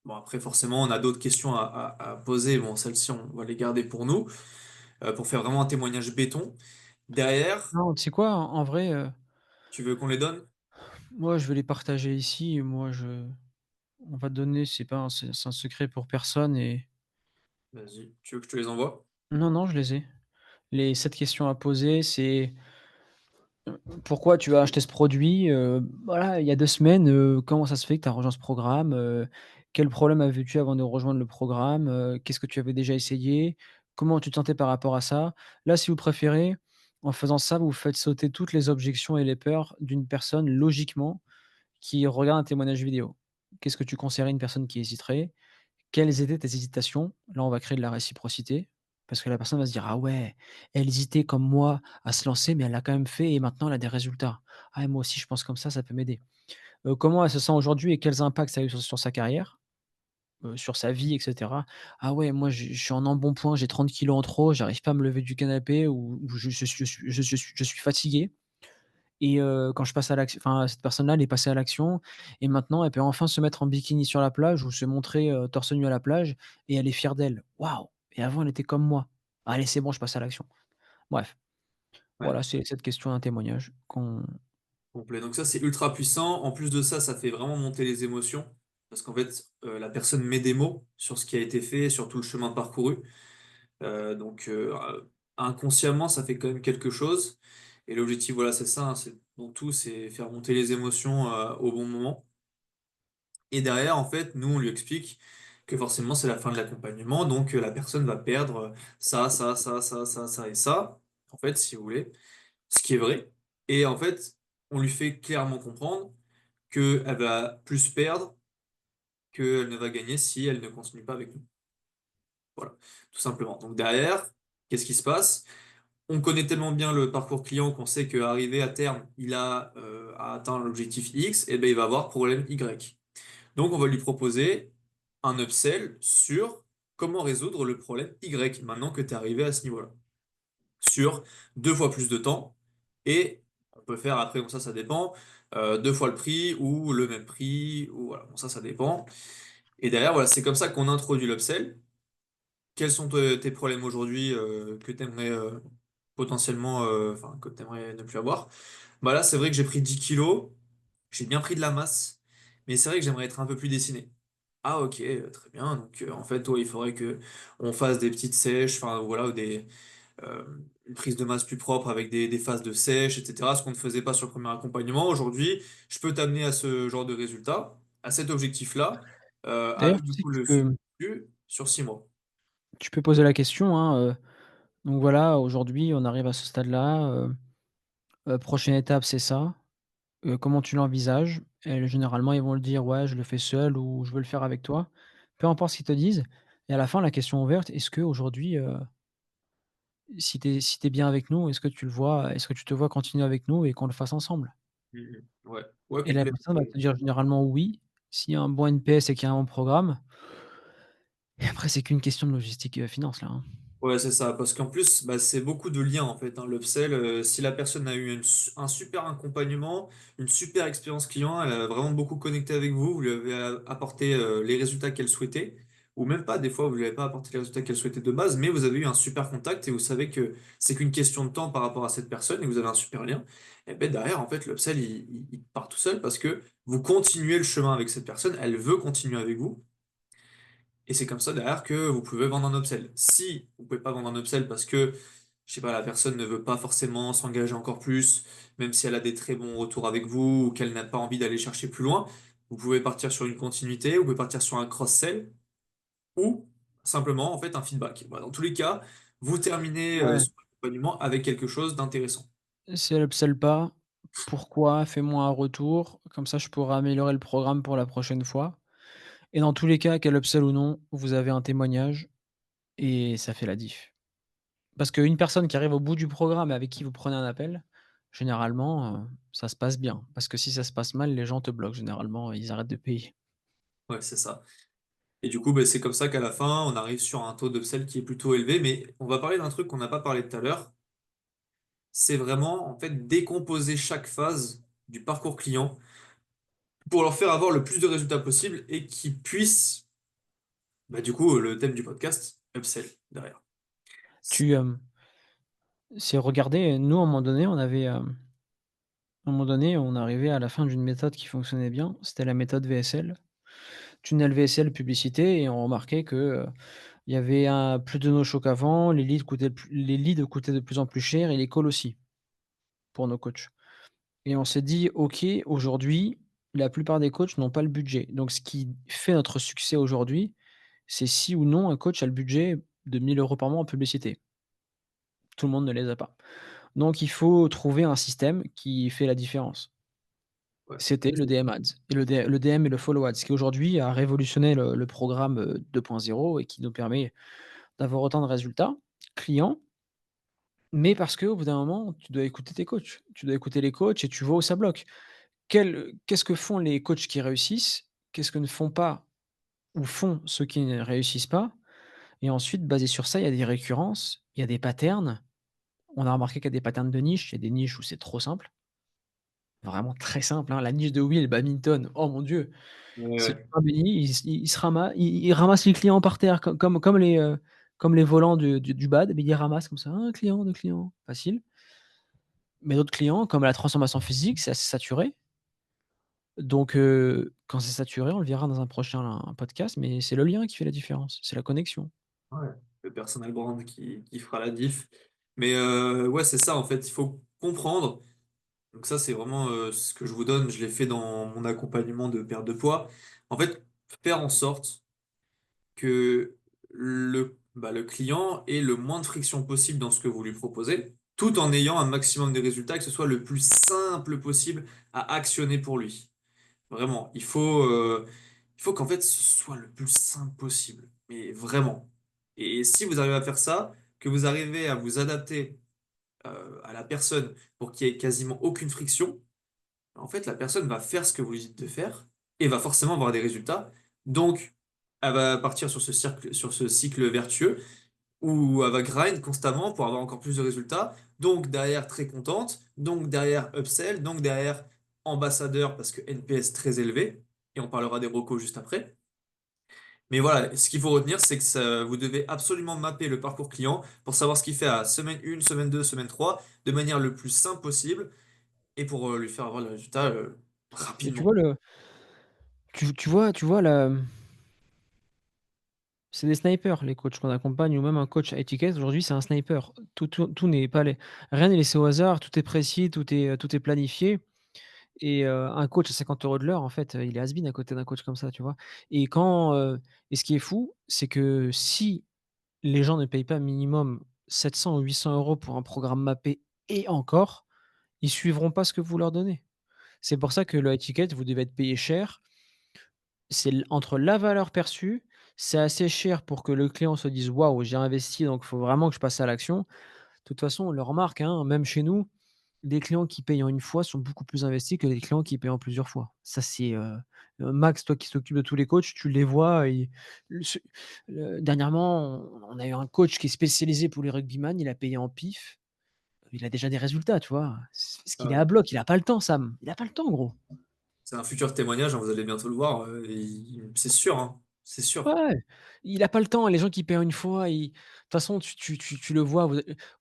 Bon, après, forcément, on a d'autres questions à poser. Bon, celles-ci, on va les garder pour nous, pour faire vraiment un témoignage béton. Derrière, Non, tu sais quoi? En vrai, tu veux qu'on les donne? moi, je vais les partager ici. Moi, on va te donner, c'est un secret pour personne et Vas-y, tu veux que je te les envoie? non, non, je les ai. Les 7 questions à poser, c'est pourquoi tu as acheté ce produit? Voilà, il y a 2 semaines, comment ça se fait que tu as rejoint ce programme? Quel problème avais-tu avant de rejoindre le programme? Qu'est-ce que tu avais déjà essayé? Comment tu te sentais par rapport à ça? Là, si vous préférez, en faisant ça, vous faites sauter toutes les objections et les peurs d'une personne logiquement qui regarde un témoignage vidéo. Qu'est-ce que tu conseillerais à une personne qui hésiterait? Quelles étaient tes hésitations? Là, on va créer de la réciprocité, parce que la personne va se dire: «Ah ouais, elle hésitait comme moi à se lancer, mais elle l'a quand même fait et maintenant elle a des résultats. Ah et moi aussi je pense comme ça peut m'aider». Comment elle se sent aujourd'hui et quels impacts ça a eu sur sa carrière, sur sa vie et cetera? «Ah ouais, moi je suis en embonpoint, j'ai 30 kilos en trop, j'arrive pas à me lever du canapé ou je suis fatigué et quand je passe à l'action, enfin cette personne-là, elle est passée à l'action et maintenant elle peut enfin se mettre en bikini sur la plage ou se montrer, torse nu à la plage et elle est fière d'elle. Waouh! Et avant elle était comme moi. Allez, c'est bon, je passe à l'action. Bref, Ouais, voilà, c'est cette question, un témoignage qu'on complet. Donc ça, c'est ultra puissant. En plus de ça, ça fait vraiment monter les émotions. Parce qu'en fait, la personne met des mots sur ce qui a été fait, sur tout le chemin parcouru. Donc, inconsciemment, ça fait quand même quelque chose. Et l'objectif, voilà, c'est ça, hein, c'est dans tout, c'est faire monter les émotions, au bon moment. Et derrière, en fait, nous, on lui explique que forcément, c'est la fin de l'accompagnement, donc la personne va perdre ça et ça, en fait, si vous voulez, ce qui est vrai. Et en fait, on lui fait clairement comprendre qu'elle va plus perdre qu'elle ne va gagner si elle ne continue pas avec nous. Voilà, tout simplement. Donc derrière, qu'est-ce qui se passe? On connaît tellement bien le parcours client qu'on sait qu'arrivé à terme, il a atteint l'objectif X, et ben il va avoir problème Y. Donc, on va lui proposer un upsell sur comment résoudre le problème Y maintenant que tu es arrivé à ce niveau-là. Sur 2 fois plus de temps. Et on peut faire après, bon, ça dépend, 2 fois le prix ou le même prix, ou voilà, bon, ça dépend. Et derrière, voilà, c'est comme ça qu'on introduit l'upsell. Quels sont tes problèmes aujourd'hui que tu aimerais potentiellement, enfin, que tu aimerais ne plus avoir? Bah là, c'est vrai que j'ai pris 10 kilos, j'ai bien pris de la masse, mais c'est vrai que j'aimerais être un peu plus dessiné. Ah ok, très bien. Donc en fait, ouais, il faudrait que on fasse des petites sèches, enfin voilà, ou euh, une prise de masse plus propre avec des phases de sèche, etc. Ce qu'on ne faisait pas sur le premier accompagnement. Aujourd'hui, je peux t'amener à ce genre de résultat, à cet objectif-là, d'ailleurs, avec tu du sais coup que le flux sur 6 mois. tu peux poser la question, hein, donc voilà, aujourd'hui, on arrive à ce stade-là, prochaine étape, c'est ça. Comment tu l'envisages? Et généralement, ils vont le dire: «Ouais, je le fais seul» ou «Je veux le faire avec toi». Peu importe ce qu'ils te disent et à la fin, la question ouverte: «Est-ce qu'aujourd'hui, si tu es bien avec nous, est-ce que tu te vois continuer avec nous et qu'on le fasse ensemble?» Mhm. Ouais, ouais, Et la complètement. personne va te dire généralement «oui», s'il y a un bon NPS et qu'il y a un bon programme et après c'est qu'une question de logistique, finance là, hein. Ouais, c'est ça, parce qu'en plus, bah, c'est beaucoup de liens en fait, hein, l'upsell. Si la personne a eu un super accompagnement, une super expérience client, elle a vraiment beaucoup connecté avec vous, vous lui avez apporté les résultats qu'elle souhaitait, ou même pas, des fois vous lui avez pas apporté les résultats qu'elle souhaitait de base, mais vous avez eu un super contact et vous savez que c'est qu'une question de temps par rapport à cette personne et vous avez un super lien, et ben derrière, en fait, l'upsell il part tout seul parce que vous continuez le chemin avec cette personne, elle veut continuer avec vous. Et c'est comme ça derrière que vous pouvez vendre un upsell. Si vous pouvez pas vendre un upsell parce que je sais pas, la personne ne veut pas forcément s'engager encore plus, même si elle a des très bons retours avec vous ou qu'elle n'a pas envie d'aller chercher plus loin, vous pouvez partir sur une continuité, vous pouvez partir sur un cross-sell ou simplement en fait un feedback. Voilà, dans tous les cas, vous terminez Ouais. son accompagnement avec quelque chose d'intéressant. Si elle upsell pas, pourquoi? Fais-moi un retour, comme ça je pourrai améliorer le programme pour la prochaine fois et dans tous les cas, qu'elle upsell ou non, vous avez un témoignage et ça fait la diff. Parce qu'une personne qui arrive au bout du programme et avec qui vous prenez un appel, généralement, ça se passe bien. Parce que si ça se passe mal, les gens te bloquent généralement, ils arrêtent de payer. Ouais, c'est ça. Et du coup, bah, c'est comme ça qu'à la fin, on arrive sur un taux d'upsell qui est plutôt élevé. Mais on va parler d'un truc qu'on n'a pas parlé tout à l'heure. C'est vraiment, en fait, décomposer chaque phase du parcours client pour leur faire avoir le plus de résultats possible et qu'ils puissent, bah, du coup, le thème du podcast, upsell derrière. Tu, c'est regarder, nous à un moment donné, à un moment donné, on arrivait à la fin d'une méthode qui fonctionnait bien, c'était la méthode VSL. Tunnel VSL publicité et on remarquait que, il y avait un plus de no-show qu'avant, les leads coûtaient de plus en plus cher et les calls aussi, pour nos coachs. Et on s'est dit: «OK, aujourd'hui, la plupart des coachs n'ont pas le budget». Donc ce qui fait notre succès aujourd'hui, c'est si ou non un coach a le budget de 1 000 € par mois en publicité. Tout le monde ne les a pas. Donc il faut trouver un système qui fait la différence. Ouais. C'était le DM Ads et le DM et le Follow Ads, qui aujourd'hui a révolutionné le programme, 2.0 et qui nous permet d'avoir autant de résultats clients, mais parce qu'au bout d'un moment, tu dois écouter tes coachs. Tu dois écouter les coachs et tu vois où ça bloque. Qu'est-ce que font les coachs qui réussissent? Qu'est-ce que ne font pas ou font ceux qui ne réussissent pas? Et ensuite, basé sur ça, il y a des récurrences, il y a des patterns. On a remarqué qu'il y a des patterns de niche, il y a des niches où c'est trop simple, vraiment très simple, hein. La niche de Will, badminton, oh mon Dieu! Ouais, C'est le ouais. pain béni, il ramasse les clients par terre comme les volants du bad, mais il les ramasse comme ça, 1 client, 2 clients, facile. Mais d'autres clients, comme la transformation physique, c'est assez saturé. Donc quand c'est saturé, on le verra dans un prochain podcast, mais c'est le lien qui fait la différence, c'est la connexion. Ouais, le personal brand qui fera la diff. Mais ouais, c'est ça, en fait, il faut comprendre. Donc ça, c'est vraiment ce que je vous donne. Je l'ai fait dans mon accompagnement de perte de poids. En fait, faire en sorte que le client ait le moins de friction possible dans ce que vous lui proposez, tout en ayant un maximum de résultats, que ce soit le plus simple possible à actionner pour lui. Vraiment, il faut qu'en fait ce soit le plus simple possible, mais vraiment. Et si vous arrivez à faire ça, que vous arrivez à vous adapter à la personne pour qu'il y ait quasiment aucune friction, en fait, la personne va faire ce que vous lui dites de faire et va forcément avoir des résultats. Donc, elle va partir sur ce cycle vertueux où elle va grind constamment pour avoir encore plus de résultats. Donc, derrière, très contente. Donc, derrière, upsell. Donc, derrière, ambassadeur parce que NPS très élevé. Et on parlera des recos juste après. Mais voilà, ce qu'il faut retenir, c'est que vous devez absolument mapper le parcours client pour savoir ce qu'il fait à semaine 1, semaine 2, semaine 3, de manière le plus simple possible et pour lui faire avoir le résultat Mais tu rapidement. vois tu vois c'est des snipers les coachs qu'on accompagne ou même un coach à étiquette aujourd'hui, c'est un sniper. Tout n'est pas les rien n'est laissé au hasard, tout est précis, tout est planifié et un coach à 50 € de l'heure, en fait, il est has-been à côté d'un coach comme ça, tu vois? Et et ce qui est fou, c'est que si les gens ne payent pas minimum 700 ou 800 € pour un programme mappé et encore, ils suivront pas ce que vous leur donnez. C'est pour ça que le high ticket, vous devez être payé cher. C'est entre la valeur perçue, c'est assez cher pour que le client se dise: «Waouh, j'ai investi, donc il faut vraiment que je passe à l'action». De toute façon, on le remarque, hein, même chez nous, les clients qui payent en une fois sont beaucoup plus investis que les clients qui payent en plusieurs fois. Ça, c'est, Max, toi qui s'occupe de tous les coachs, tu les vois et le ce dernièrement, on a eu un coach qui est spécialisé pour les rugbyman, il a payé en pif, il a déjà des résultats, tu vois? C'est parce qu'il est Euh, à bloc, il a pas le temps Sam, il a pas le temps gros. c'est un futur témoignage, hein, vous allez bientôt le voir. C'est sûr, hein, c'est Ouais, sûr. ouais, il a pas le temps. Les gens qui paient en une fois, ils de toute façon, tu le vois,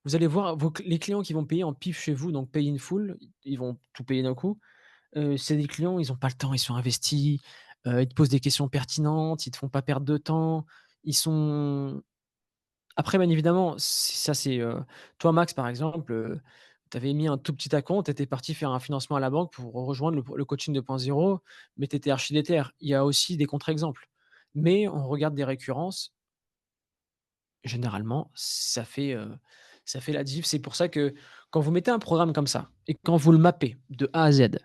vous allez voir les clients qui vont payer en pif chez vous, donc pay in full, ils vont tout payer d'un coup. C'est des clients, ils ont pas le temps, ils sont investis, ils te posent des questions pertinentes, ils te font pas perdre de temps, ils sont Après, bien évidemment, ça c'est, toi Max par exemple, tu avais mis un tout petit acompte, tu étais parti faire un financement à la banque pour rejoindre le coaching 2.0, mais tu étais archi déter. Il y a aussi des contre-exemples. Mais on regarde des récurrences, généralement, ça fait la diff. C'est pour ça que quand vous mettez un programme comme ça et quand vous le mappez de A à Z,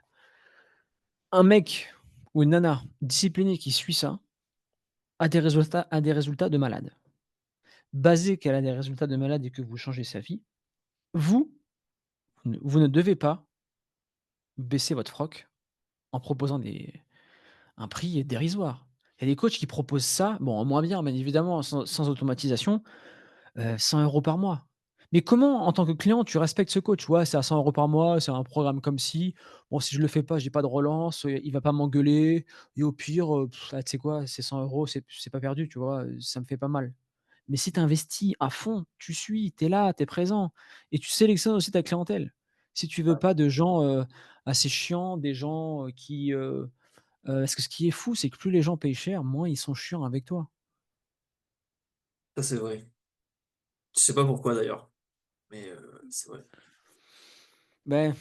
un mec ou une nana discipliné qui suit ça a des résultats de malade. Basé qu'elle a des résultats de malade et que vous changez sa vie, vous, vous ne devez pas baisser votre froc en proposant un prix dérisoire. Il y a des coachs qui proposent ça, bon, en moins bien, bien évidemment, sans automatisation, 100 € par mois. Mais comment, en tant que client, tu respectes ce coach? «Ouais, c'est à 100 € par mois, c'est un programme comme ci. Bon, si je le fais pas, j'ai pas de relance, il va pas m'engueuler et au pire, ah, tu sais quoi? C'est 100 €, c'est pas perdu», tu vois? Ça me fait pas mal. Mais si tu investis à fond, tu suis, tu es là, tu es présent et tu sélectionnes aussi ta clientèle. Si tu veux pas de gens, assez chiants, des gens, parce que ce qui est fou, c'est que plus les gens payent cher, moins ils sont chiants avec toi. Ça, c'est vrai. Je sais pas pourquoi d'ailleurs, mais c'est vrai. Ben,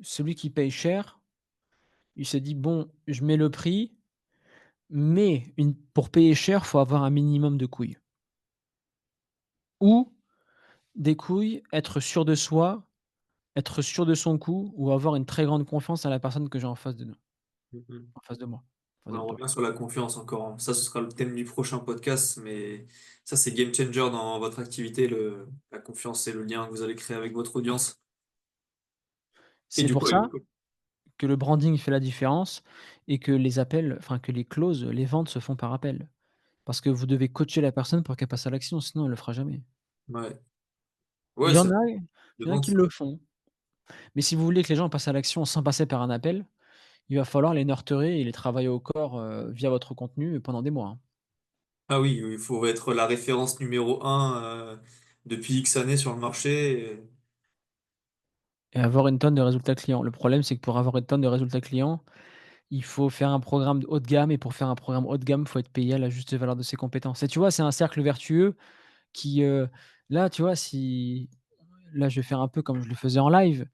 celui qui paye cher, il se dit: «Bon, je mets le prix, mais pour payer cher, faut avoir un minimum de couilles». Ou des couilles, être sûr de soi, être sûr de son coup ou avoir une très grande confiance à la personne que j'ai en face de nous, Mmh mh. en face de moi, en face Ouais, de on toi. revient sur la confiance encore, hein. Ça, ce sera le thème du prochain podcast, mais ça, c'est game changer dans votre activité, la confiance et le lien que vous allez créer avec votre audience. Et C'est du pour coup, ça que le branding fait la différence et que les appels, enfin que les clauses, les ventes se font par appel. Parce que vous devez coacher la personne pour qu'elle passe à l'action, sinon elle le fera jamais. ouais. Il Ouais, y ça en a de il y en a qui vente. le font, mais si vous voulez que les gens passent à l'action sans passer par un appel, il va falloir les nurturer et les travailler au corps, via votre contenu pendant des mois, hein, Ah oui, oui, il faut être la référence numéro un depuis X années sur le marché et et avoir une tonne de résultats clients. Le problème, c'est que pour avoir une tonne de résultats clients, il faut faire un programme de haut de gamme et pour faire un programme haut de gamme, il faut être payé à la juste valeur de ses compétences et tu vois, c'est un cercle vertueux qui, là, tu vois, si là, je vais faire un peu comme je le faisais en live,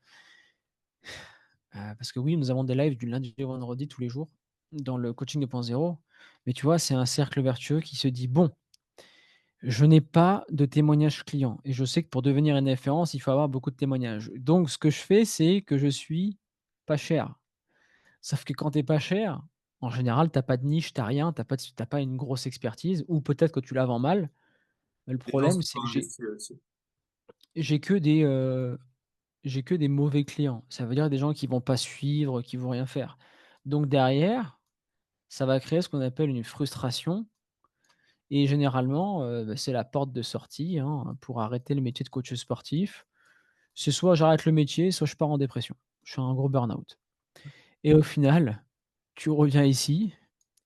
parce que oui, nous avons des lives du lundi au vendredi tous les jours dans le coaching 2.0. Mais tu vois, c'est un cercle vertueux qui se dit: «Bon, je n'ai pas de témoignages clients et je sais que pour devenir une référence, il faut avoir beaucoup de témoignages. Donc ce que je fais, c'est que je suis pas cher». Sauf que quand tu es pas cher, en général, tu as pas de niche, tu as rien, tu as pas une grosse expertise ou peut-être que tu la vends mal. Mais le les gens problème, sont c'est pas que investis là-dessus. j'ai que des, j'ai que des mauvais clients. Ça veut dire des gens qui vont pas suivre, qui vont rien faire. Donc derrière, ça va créer ce qu'on appelle une frustration et généralement, c'est la porte de sortie, hein, pour arrêter le métier de coach sportif. C'est soit j'arrête le métier, soit je pars en dépression. Je fais un gros burn-out et au final, tu reviens ici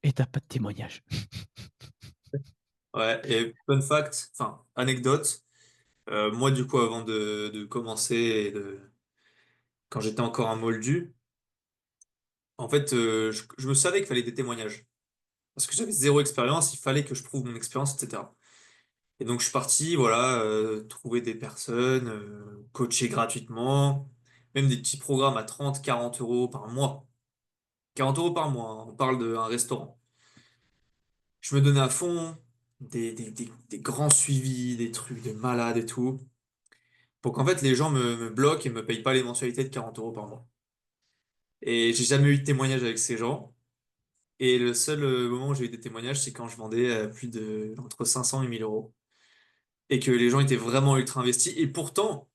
et tu as pas de témoignage. Ouais, et fun fact, enfin, anecdote, moi, du coup, avant de commencer et quand j'étais encore un moldu, en fait, je me savais qu'il fallait des témoignages. Parce que j'avais zéro expérience, il fallait que je prouve mon expérience, etc. Et donc, je suis parti, voilà, trouver des personnes, coacher gratuitement, même des petits programmes à 30, 40 € par mois. 40 € par mois, hein, on parle d'un restaurant. Je me donnais à fond, des grands suivis, des trucs de malade et tout, pour qu'en fait les gens me bloquent et me payent pas les mensualités de 40 € par mois. Et j'ai jamais eu de témoignage avec ces gens. Et le seul moment où j'ai eu des témoignages, c'est quand je vendais plus de entre 500 et 1 000 €. Et que les gens étaient vraiment ultra investis. Et pourtant,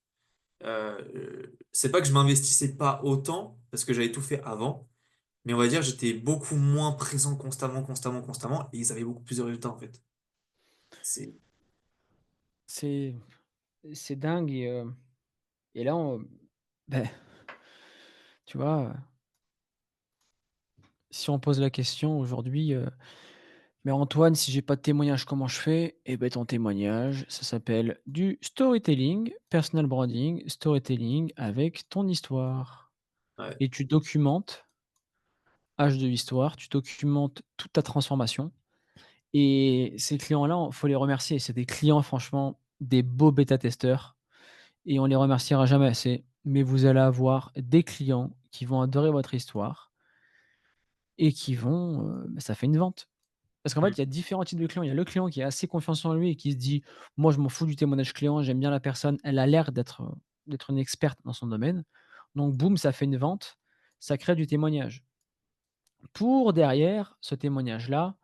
c'est pas que je m'investissais pas autant, parce que j'avais tout fait avant, mais on va dire j'étais beaucoup moins présent constamment, constamment, constamment, et ils avaient beaucoup plus de résultats en fait. C'est C'est c'est dingue et là on beh, tu vois, si on pose la question aujourd'hui, «Mais Antoine, si j'ai pas de témoignage, comment je fais?» Eh beh, ton témoignage, ça s'appelle du storytelling, personal branding, storytelling avec ton histoire ouais. et tu documentes, âge de l'histoire, tu documentes toute ta transformation et ces clients-là, faut les remercier. C'est des clients franchement, des beaux bêta-testeurs et on les remerciera jamais assez. Mais vous allez avoir des clients qui vont adorer votre histoire et qui vont, ça fait une vente. Parce qu'en fait, Mmh. il y a différents types de clients. Il y a le client qui a assez confiance en lui et qui se dit: «Moi, je m'en fous du témoignage client, j'aime bien la personne, elle a l'air d'être une experte dans son domaine». Donc boum, ça fait une vente, ça crée du témoignage. Pour derrière, ce témoignage-là,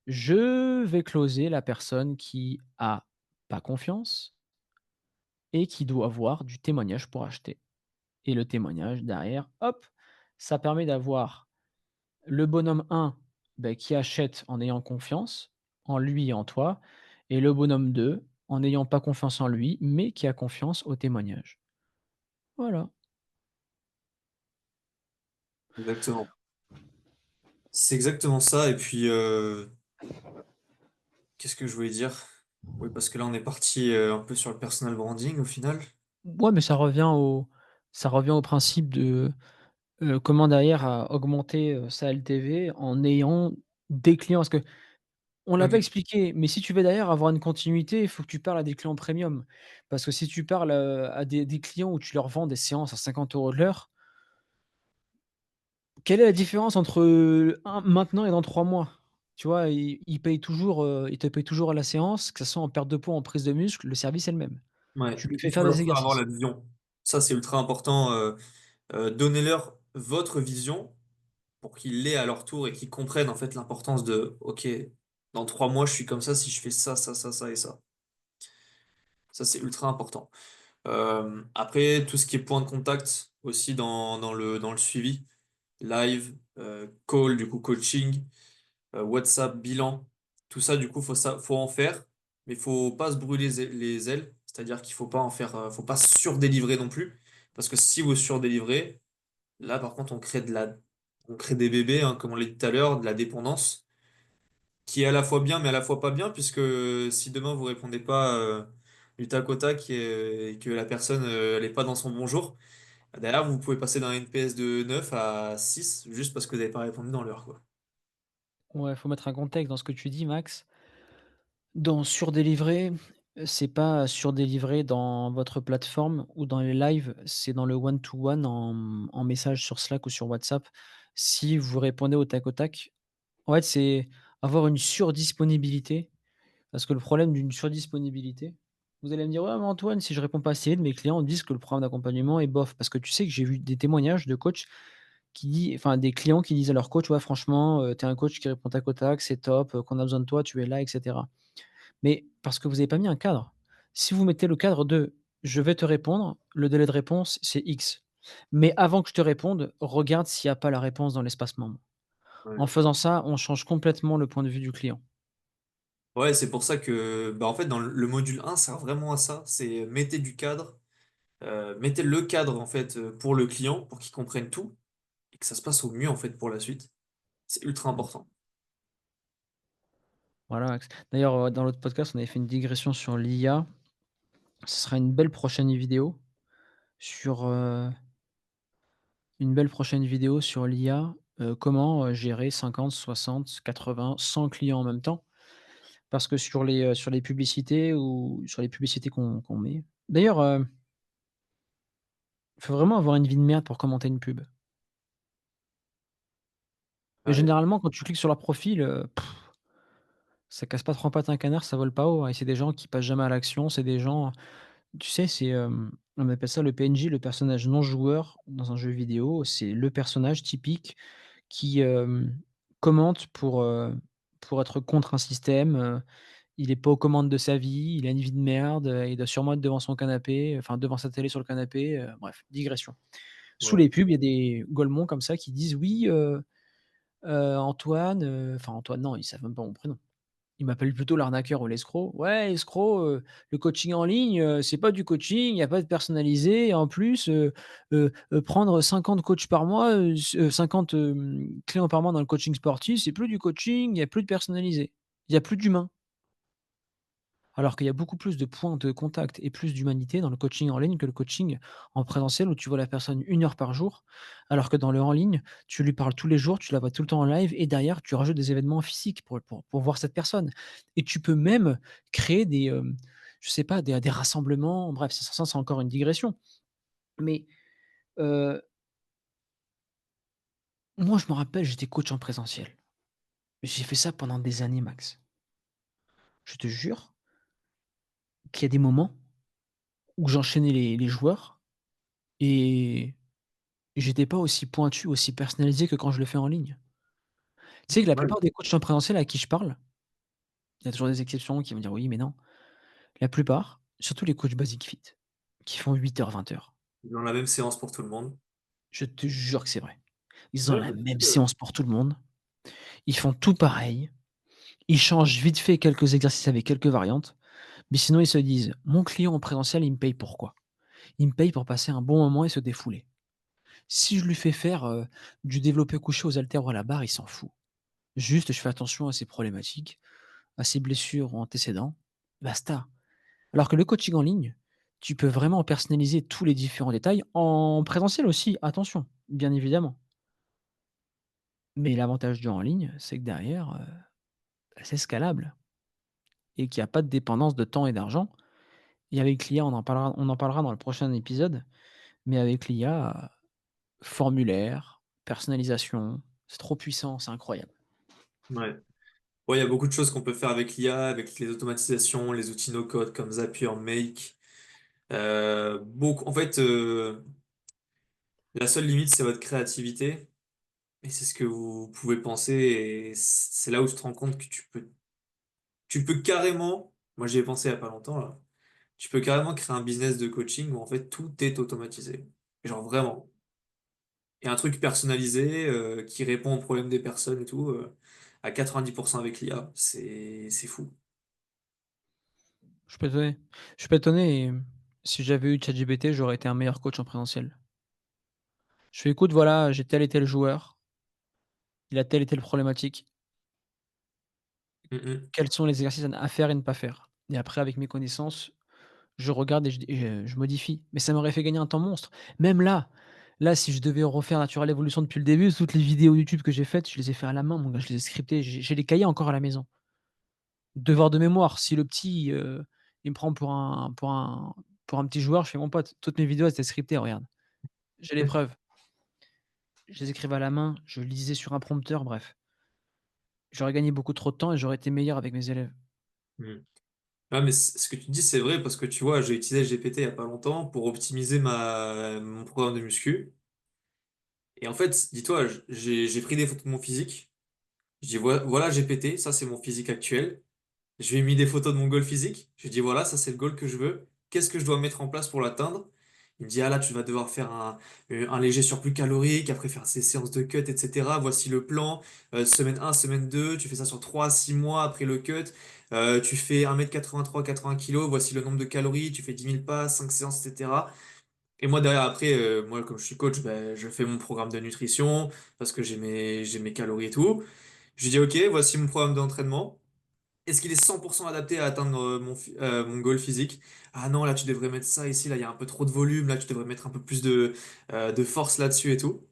je vais closer la personne qui a pas confiance et qui doit avoir du témoignage pour acheter. Et le témoignage derrière, hop, ça permet d'avoir le bonhomme 1, qui achète en ayant confiance en lui et en toi, et le bonhomme 2 en n'ayant pas confiance en lui, mais qui a confiance au témoignage. Voilà. Exactement. C'est exactement ça et puis, qu'est-ce que je voulais dire? Oui, parce que là, on est parti, un peu sur le personal branding au final. Ouais, mais ça revient au principe de, comment derrière à augmenter, sa LTV en ayant des clients. Parce qu'on l'a pas OK. expliqué, mais si tu veux derrière avoir une continuité, il faut que tu parles à des clients premium. Parce que si tu parles, à des clients où tu leur vends des séances à 50 € de l'heure. Quelle est la différence entre, maintenant et dans 3 mois? Tu vois? Ils te payent toujours à la séance, que ça soit en perte de poids, en prise de muscle, le service est le même. Ouais, Tu lui il fais faut faire leur des faire avoir exercices. la vision. Ça, c'est ultra important, donnez-leur votre vision pour qu'ils l'aient à leur tour et qu'ils comprennent, en fait, l'importance de: «OK, dans 3 mois, je suis comme ça si je fais ça, ça, ça, ça et ça». Ça, c'est ultra important. Après, tout ce qui est point de contact aussi dans le suivi, live, call, du coup, coaching, WhatsApp, bilan, tout ça, du coup, faut en faire, mais faut pas se brûler les ailes. C'est-à-dire qu'il faut pas en faire, faut pas surdélivrer non plus. Parce que si vous surdélivrez, là, par contre, on crée des bébés, hein, comme on l'a dit tout à l'heure, de la dépendance, qui est à la fois bien, mais à la fois pas bien, puisque si demain vous répondez pas, du tac au tac et que la personne, elle est pas dans son bon jour, derrière, vous pouvez passer d'un NPS de 9 à 6 juste parce que vous avez pas répondu dans l'heure, quoi. Ouais, faut mettre un contexte dans ce que tu dis, Max. Dans surdélivrer, c'est pas surdélivrer dans votre plateforme ou dans les lives, c'est dans le one to one en message sur Slack ou sur WhatsApp. Si vous répondez au tac, en fait, c'est avoir une surdisponibilité. Parce que le problème d'une surdisponibilité, vous allez me dire: «Ouais, mais Antoine, si je réponds pas assez vite, mes clients disent que le programme d'accompagnement est bof». Parce que tu sais que j'ai vu des témoignages de coachs des clients qui disent à leur coach: «Ouais, franchement, tu es un coach qui répond tac au tac, c'est top, quand on a besoin de toi, tu es là» et cetera. Mais parce que vous avez pas mis un cadre. Si vous mettez le cadre de: «Je vais te répondre, le délai de réponse, c'est X. Mais avant que je te réponde, regarde s'il y a pas la réponse dans l'espace membre». Ouais. En faisant ça, on change complètement le point de vue du client. Ouais, c'est pour ça que, bah, en fait, dans le module 1 sert vraiment à ça. C'est mettez du cadre, mettez le cadre, en fait, pour le client, pour qu'il comprenne tout et que ça se passe au mieux, en fait, pour la suite. C'est ultra Mmh. important. Voilà, Axe. D'ailleurs, dans l'autre podcast, on avait fait une digression sur l'IA. Ce sera sur, une belle prochaine vidéo sur l'IA, comment, gérer 50, 60, 80, 100 clients en même temps. Parce que sur les publicités ou sur les publicités qu'on met d'ailleurs, il faut vraiment avoir une vie de merde pour commenter une pub. Et Ouais, généralement, quand tu cliques sur leur profil, ça casse pas 3 pattes à un canard, ça vole pas haut, hein, et c'est des gens qui passent jamais à l'action. C'est des gens, tu sais, on appelle ça le PNJ, le personnage non joueur dans un jeu vidéo. C'est le personnage typique qui, commente pour être contre un système. Il est pas aux commandes de sa vie, il a une vie de merde, il doit sûrement être devant son canapé, enfin devant sa télé sur le canapé, bref, digression. Sous ouais, les pubs, il y a des golemons comme ça qui disent: «Oui, Antoine», enfin Antoine non, ils savent même pas mon prénom. Ils m'appellent plutôt l'arnaqueur ou l'escroc. «Ouais, escroc, le coaching en ligne, c'est pas du coaching, il y a pas de personnalisé et en plus, prendre 50 coachs par mois, 50, clients par mois dans le coaching sportif, c'est plus du coaching, il y a plus de personnalisé, il y a plus d'humain». Alors qu'il y a beaucoup plus de points de contact et plus d'humanité dans le coaching en ligne que le coaching en présentiel où tu vois la personne 1 heure par jour, alors que dans le en ligne, tu lui parles tous les jours, tu la vois tout le temps en live et derrière tu rajoutes des événements physiques pour voir cette personne et tu peux même créer des, je sais pas, des rassemblements, bref, ça c'est encore une digression. Mais, heu, moi je me rappelle, j'étais coach en présentiel. J'ai fait ça pendant des années max. Je te jure qu'il y a des moments où j'enchaînais les joueurs et j'étais pas aussi pointu, aussi personnalisé que quand je le fais en ligne. Tu sais que la Ouais, plupart des coachs en présentiel à qui je parle, il y a toujours des exceptions qui vont dire: «Oui, mais non». La plupart, surtout les coachs Basic Fit, qui font 8 heures, 20 heures, dans la même séance pour tout le monde. je te jure que c'est vrai. Ils ont Ouais, la bah, même c'est sûr. séance pour tout le monde, ils font tout pareil, ils changent vite fait quelques exercices avec quelques variantes, mais sinon ils se disent: «Mon client en présentiel, il me paye pour quoi? Il me paye pour passer un bon moment et se défouler. Si je lui fais faire, du développé couché aux haltères ou à la barre, il s'en fout. Juste, je fais attention à ses problématiques, à ses blessures ou antécédents, basta». Alors que le coaching en ligne, tu peux vraiment personnaliser tous les différents détails, en présentiel aussi, attention, bien évidemment. Mais l'avantage du en ligne, c'est que derrière, c'est scalable et qu'il y a pas de dépendance de temps et d'argent et avec l'IA, on en parlera dans le prochain épisode, mais avec l'IA, formulaire, personnalisation, c'est trop puissant, c'est incroyable. Ouais. Ouais, il y a beaucoup de choses qu'on peut faire avec l'IA, avec les automatisations, les outils no-code comme Zapier, Make. Beaucoup, en fait, la seule limite, c'est votre créativité. Et c'est ce que vous pouvez penser. Et c'est là où tu te rends compte que tu peux carrément, moi j'y ai pensé il y a pas longtemps, là, tu peux carrément créer un business de coaching où en fait tout est automatisé. Genre vraiment. Et un truc personnalisé qui répond aux problèmes des personnes et tout, à 90% avec l'IA. C'est fou. Je peux étonné. Je suis pas étonné et si j'avais eu ChatGPT, j'aurais été un meilleur coach en présentiel. Je fais: «Écoute, voilà, j'ai tel et tel joueur, il a telle et telle problématique. Mm, Quels sont les exercices à faire et ne pas faire?» Et après avec mes connaissances, je regarde et je modifie. Mais ça m'aurait fait gagner un temps monstre. Même là, si je devais refaire Natural Evolution depuis le début, toutes les vidéos YouTube que j'ai faites, je les ai fait à la main, mon gars, je les ai scriptées. J'ai les cahiers encore à la maison. Devoir de mémoire, si le petit, il me prend pour un petit joueur, je fais: «Mon pote, toutes mes vidéos, elles étaient scriptées, regarde. J'ai les mm. preuves». Je les écrivais à la main, je lisais sur un prompteur, bref. J'aurais gagné beaucoup trop de temps et j'aurais été meilleur avec mes élèves. Mm. Ah, mais ce que tu dis, c'est vrai parce que tu vois, j'ai utilisé GPT il y a pas longtemps pour optimiser mon programme de muscu. Et en fait, dis-toi, j'ai pris des photos de mon physique. Je dis, voilà GPT, ça c'est mon physique actuel. Je lui ai mis des photos de mon goal physique. Je lui ai dit, voilà, ça c'est le goal que je veux. Qu'est-ce que je dois mettre en place pour l'atteindre? Il me dit, ah là, tu vas devoir faire un léger surplus calorique, après faire ces séances de cut, etc. Voici le plan. Semaine 1, semaine 2, tu fais ça sur 3 à 6 mois après le cut. Tu fais 1m83, 80 kilos, voici le nombre de calories, tu fais 10 000 pas, 5 séances, etc. Et moi, derrière, après, moi, comme je suis coach, ben, je fais mon programme de nutrition parce que j'ai mes calories et tout. Je lui dis, OK, voici mon programme d'entraînement. Est-ce qu'il est 100% adapté à atteindre mon goal physique? Ah non, là tu devrais mettre ça ici, là il y a un peu trop de volume, là tu devrais mettre un peu plus de force là-dessus et tout.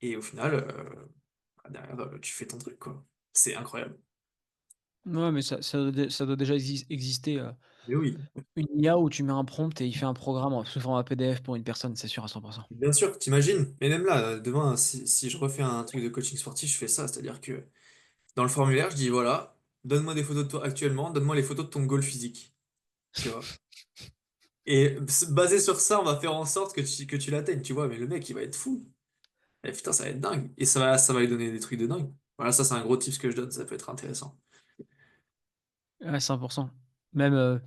Et au final, derrière, tu fais ton truc, quoi. C'est incroyable. Ouais, mais ça doit déjà exister, Mais oui, une IA où tu mets un prompt et il fait un programme en sous format PDF pour une personne, c'est sûr à 100. bien sûr, t'imagines. Mais même là, demain, si je refais un truc de coaching sportif, je fais ça. C'est-à-dire que dans le formulaire, je dis voilà, donne-moi des photos de toi actuellement, donne-moi les photos de ton goal physique. Tu vois. Et basé sur ça, on va faire en sorte que tu l'atteignes, tu vois. Mais le mec, il va être fou. Et putain, ça va être dingue. Et ça va lui donner des trucs de dingue. Voilà, ça, c'est un gros tips que je donne. Ça peut être intéressant. Ouais, 100. Même,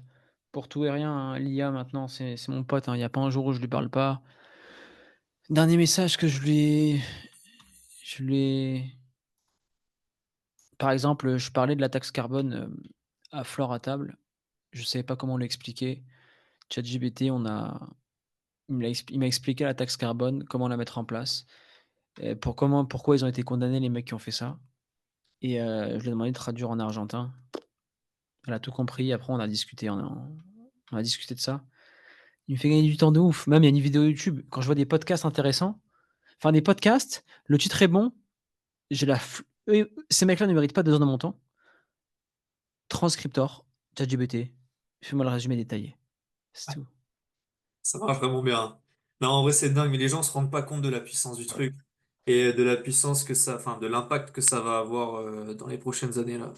pour tout et rien, hein, l'IA maintenant, c'est mon pote, hein, il y a pas un jour où je lui parle pas. Dernier message que je lui ai par exemple, je parlais de la taxe carbone, à Flore à table. Je savais pas comment l'expliquer. ChatGPT, il m'a expliqué la taxe carbone, comment la mettre en place, pourquoi ils ont été condamnés les mecs qui ont fait ça et je lui ai demandé de traduire en argentin. Elle a tout compris. Après, on a discuté de ça. Il me fait gagner du temps de ouf. Même, il y a une vidéo YouTube, quand je vois des podcasts intéressants, enfin des podcasts, le titre est bon, j'ai la fl ces mecs-là ne méritent pas 2 heures de mon temps. Transcriptor, ChatGPT, fais-moi le résumé détaillé, c'est tout. Ça marche vraiment bien. Non, en vrai, c'est dingue, mais les gens se rendent pas compte de la puissance du truc et de la puissance que ça, enfin, de l'impact que ça va avoir dans les prochaines années là.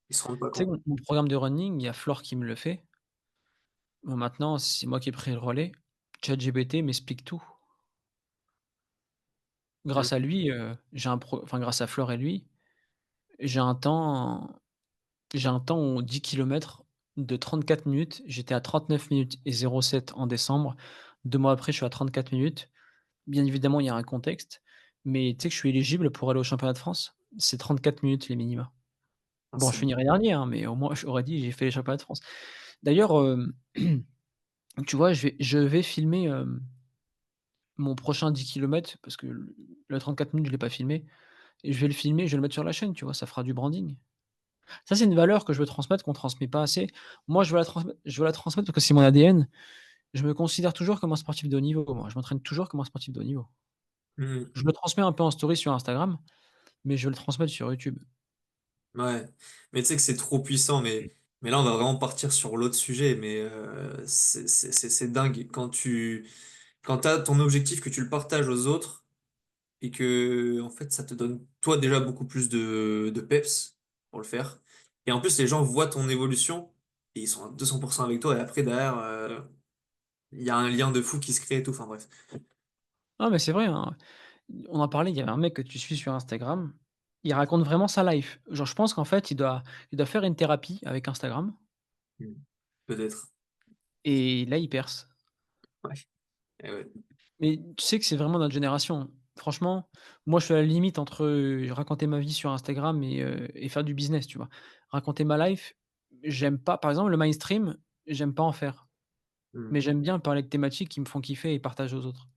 Ils se rendent pas Tu sais que compte. mon programme de running, il y a Flore qui me le fait. Bon maintenant, c'est moi qui ai pris le relais. ChatGPT m'explique tout. Grâce à Mm. lui, grâce à Flore et lui, j'ai un temps j'ai un temps en 10 kilomètres de 34 minutes. J'étais à 39 minutes et 07 en décembre. 2 mois après, je suis à 34 minutes. Bien évidemment, il y a un contexte, mais tu sais que je suis éligible pour aller au championnat de France? C'est 34 minutes les minima. Ah, Bon, je c'est finirai dernier, hein, mais au moins j'aurais dit: «J'ai fait les championnats de France». D'ailleurs, tu vois, je vais filmer, mon prochain 10 kilomètres parce que le 34 minutes, je l'ai pas filmé et je vais le filmer, je vais le mettre sur la chaîne, tu vois? Ça fera du branding. Ça, c'est une valeur que je veux transmettre, qu'on transmet pas assez. Moi, je veux la transmettre parce que c'est mon ADN. Je me considère toujours comme un sportif de haut niveau, moi. Je m'entraîne toujours comme un sportif de haut niveau. Mm. Je le transmets un peu en story sur Instagram, mais je veux le transmettre sur YouTube. Ouais. Mais tu sais que c'est trop puissant, mais là, on va vraiment partir sur l'autre sujet, mais c'est dingue. Quand t'as ton objectif, que tu le partages aux autres, et que, en fait, ça te donne, toi, déjà beaucoup plus de peps pour le faire. Et en plus, les gens voient ton évolution, et ils sont à 200% avec toi, et après, derrière, il y a un lien de fou qui se crée et tout. Enfin, bref. Ah, mais c'est vrai, hein. On en parlait, il y avait un mec que tu suis sur Instagram, il raconte vraiment sa life. Genre, je pense qu'en fait, il doit faire une thérapie avec Instagram Mm. Peut-être. et là, il perce. Ouais. Eh ouais. Mais tu sais que c'est vraiment notre génération. Franchement, moi, je suis à la limite entre, raconter ma vie sur Instagram et faire du business, tu vois? Raconter ma life, j'aime pas. Par exemple, le mainstream, j'aime pas en faire, Mm. mais j'aime bien parler de thématiques qui me font kiffer et partager aux autres.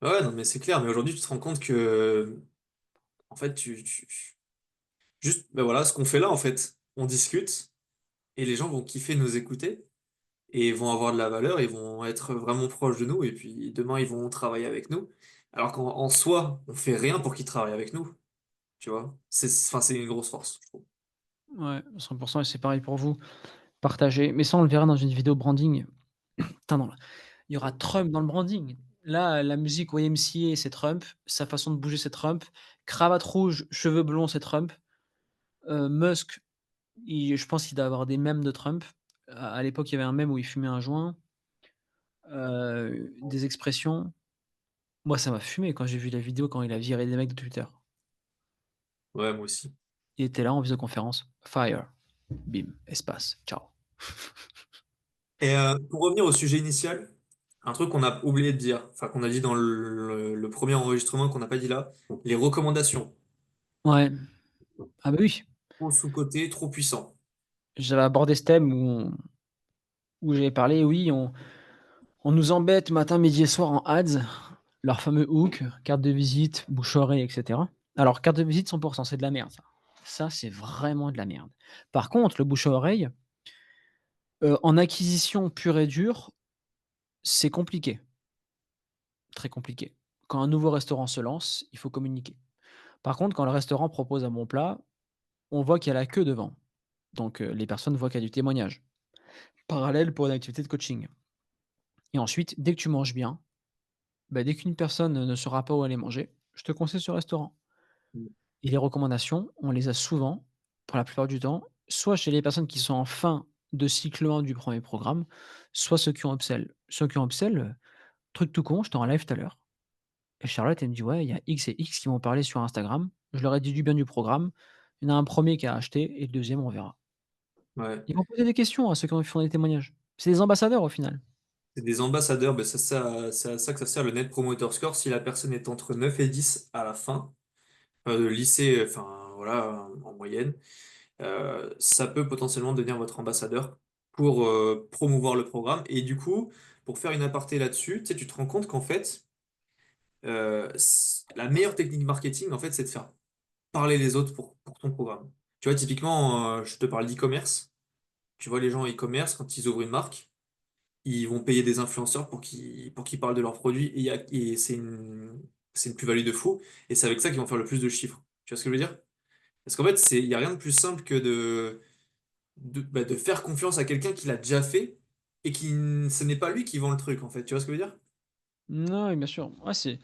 Ouais, non, mais c'est clair. Mais aujourd'hui, tu te rends compte que, en fait, juste, ben voilà, ce qu'on fait là, en fait, on discute, et les gens vont kiffer nous écouter. Et vont avoir de la valeur, ils vont être vraiment proches de nous, et puis demain, ils vont travailler avec nous. Alors qu'en soi, on fait rien pour qu'ils travaillent avec nous, tu vois. Enfin, c'est une grosse force, je trouve. Ouais, 100 et c'est pareil pour vous. Partager, mais ça, on le verra dans une vidéo branding. Putain, il y aura Trump dans le branding. Là, la musique YMCA, c'est Trump. Sa façon de bouger, c'est Trump. Cravate rouge, cheveux blonds, c'est Trump. Musk, je pense qu'il doit avoir des mèmes de Trump. À l'époque, il y avait un mème où il fumait un joint. Des expressions. Moi, ça m'a fumé quand j'ai vu la vidéo quand il a viré des mecs de Twitter. Ouais, moi aussi. Il était là en visioconférence. Fire. Bim. Espace. Ciao. Et pour revenir au sujet initial, un truc qu'on a oublié de dire, enfin qu'on a dit dans le premier enregistrement qu'on n'a pas dit là, les recommandations. Ouais. Ah bah oui. Trop sous-coté, trop puissant. J'avais abordé ce thème où j'avais parlé, oui, on nous embête matin, midi et soir en ads, leur fameux hook, carte de visite, bouche-oreille, et cetera. Alors carte de visite 100 c'est de la merde ça. Ça, c'est vraiment de la merde. Par contre, le bouche à oreille, en acquisition pure et dure, c'est compliqué, très compliqué. Quand un nouveau restaurant se lance, il faut communiquer. Par contre, quand le restaurant propose un bon plat, on voit qu'il y a la queue devant. Donc, les personnes voient qu'il y a du témoignage. Parallèle pour une activité de coaching. Et ensuite, dès que tu manges bien, bah, dès qu'une personne ne saura pas où aller manger, je te conseille ce restaurant. Et les recommandations, on les a souvent, pour la plupart du temps, soit chez les personnes qui sont en fin de cycle 1 du premier programme, soit ceux qui ont upsell. Ceux qui ont upsell, truc tout con, j'étais en live tout à l'heure et Charlotte, elle me dit: «Ouais, il y a X et X qui m'ont parlé sur Instagram». Je leur ai dit du bien du programme. Il y en a un premier qui a acheté et le deuxième on verra. Ouais. Ils vont poser des questions à ceux qui font des témoignages. C'est des ambassadeurs au final. C'est des ambassadeurs, ben c'est à ça que ça sert le Net Promoter Score. Si la personne est entre 9 et 10 à la fin, le lycée, enfin voilà, en moyenne, ça peut potentiellement devenir votre ambassadeur pour promouvoir le programme. Et du coup, pour faire une aparté là-dessus, tu sais, tu te rends compte qu'en fait, la meilleure technique marketing, en fait, c'est de faire parler les autres pour ton programme. Tu vois, typiquement, je te parle d'e-commerce. Tu vois, les gens e-commerce, quand ils ouvrent une marque, ils vont payer des influenceurs pour qu'ils parlent de leurs produits et c'est une plus-value de fou. Et c'est avec ça qu'ils vont faire le plus de chiffres. Tu vois ce que je veux dire? Parce qu'en fait, il y a rien de plus simple que de faire confiance à quelqu'un qui l'a déjà fait et ce n'est pas lui qui vend le truc, en fait. Tu vois ce que je veux dire? Non, oui, bien sûr. Ouais, c'est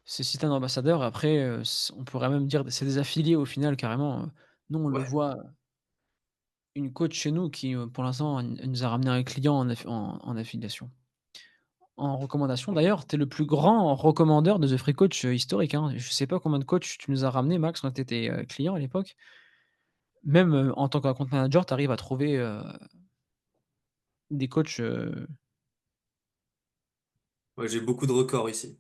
si tu un ambassadeur après, c on pourrait même dire c'est des affiliés au final carrément, nous on le Ouais. voit, une coach chez nous qui, pour l'instant, elle nous a ramené un client en affiliation. En recommandation d'ailleurs, tu es le plus grand recommandeur de The Free Coach, historique, hein. Je sais pas combien de coachs tu nous as ramené Max quand tu étais, client à l'époque. Même, en tant qu'account manager, tu arrives à trouver, des coachs, Ouais, j'ai beaucoup de records ici.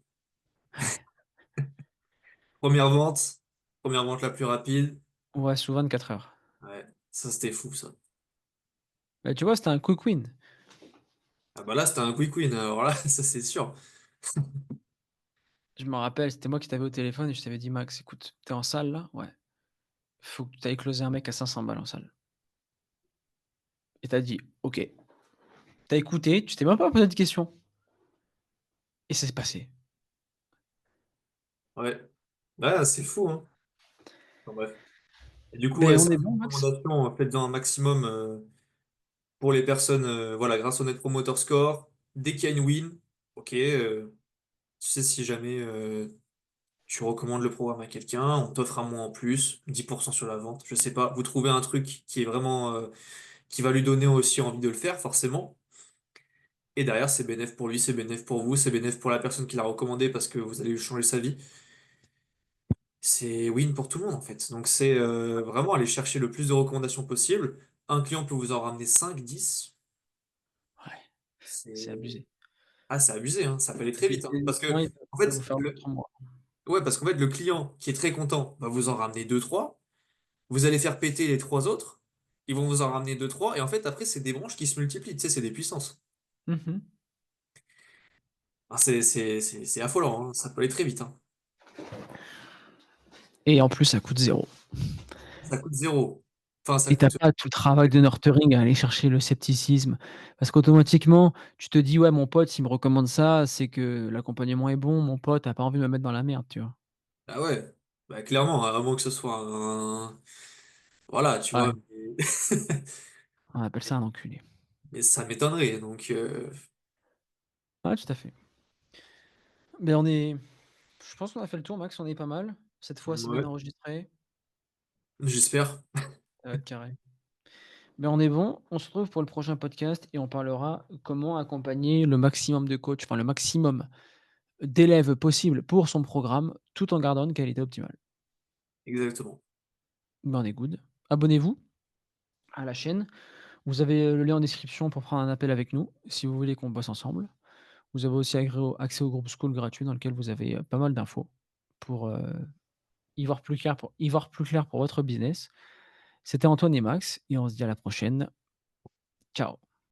Première vente, première vente la plus rapide. ouais, sous 24 heures. Ouais, ça c'était fou ça. Bah, tu vois, c'était un quick win. Ah bah là, c'était un quick win, alors là, ça c'est sûr. Je me rappelle, c'était moi qui t'avais au téléphone et je t'avais dit: «Max, écoute, tu es en salle là? Ouais. Faut que tu ailles closer un mec à 500 balles en salle». Et tu as dit: «OK». Tu as écouté, tu t'es même pas posé de questions et ça s'est passé. Ouais. Ouais, c'est fou, hein. Enfin, bref. Et du coup, ouais, Beh, on ça, est bon Max? recommandation, faites-en un maximum pour les personnes, voilà, grâce au Net Promoter Score. Dès qu'il y a une win, ok, tu sais, si jamais tu recommandes le programme à quelqu'un, on t'offre un mois en plus, 10% sur la vente, je sais pas. Vous trouvez un truc qui est vraiment, qui va lui donner aussi envie de le faire, forcément. Et derrière, c'est bénéf pour lui, c'est bénéf pour vous, c'est bénéf pour la personne qui l'a recommandé parce que vous allez lui changer sa vie. C'est win pour tout le monde en fait. Donc c'est vraiment aller chercher le plus de recommandations possible. Un client peut vous en ramener 5, 10. Ouais, c'est C'est abusé. c'est abusé, hein. Ça peut aller Et très puis vite, hein. les Parce clients, que ils en peuvent vous fait, faire d'autres mois. parce qu'en fait, le client qui est très content va vous en ramener deux, trois. Vous allez faire péter les trois autres. Ils vont vous en ramener deux, trois. Et en fait, après, c'est des branches qui se multiplient. Tu sais, c'est des puissances. Mmh mh. Ah, c'est affolant, hein. Ça peut aller très vite, hein. Et en plus, ça coûte 0. Ça coûte zéro. Enfin, ça Et tu as coûte. pas tout le travail de nurturing à aller chercher le scepticisme. Parce qu'automatiquement, tu te dis: «Ouais, mon pote, s'il me recommande ça, c'est que l'accompagnement est bon. Mon pote a pas envie de me mettre dans la merde», tu vois? Ah ouais. Bah, clairement, à moins que ce soit un. Voilà, tu vois. Ouais, on appelle ça un enculé. Mais ça m'étonnerait. Donc, Ouais, tout à fait. Beh, on est je pense qu'on a fait le tour Max, on est pas mal. Cette fois, c'est bien ouais, enregistré, j'espère. ça va être carré. Mais on est bon, on se retrouve pour le prochain podcast et on parlera comment accompagner le maximum de coachs, enfin le maximum d'élèves possible pour son programme, tout en gardant une qualité optimale. Exactement. Ben, on est good. Abonnez-vous à la chaîne. Vous avez le lien en description pour prendre un appel avec nous, si vous voulez qu'on bosse ensemble. Vous avez aussi accès au groupe School gratuit dans lequel vous avez, pas mal d'infos pour, y voir plus clair pour votre business. C'était Antoine et Max et on se dit à la prochaine. Ciao.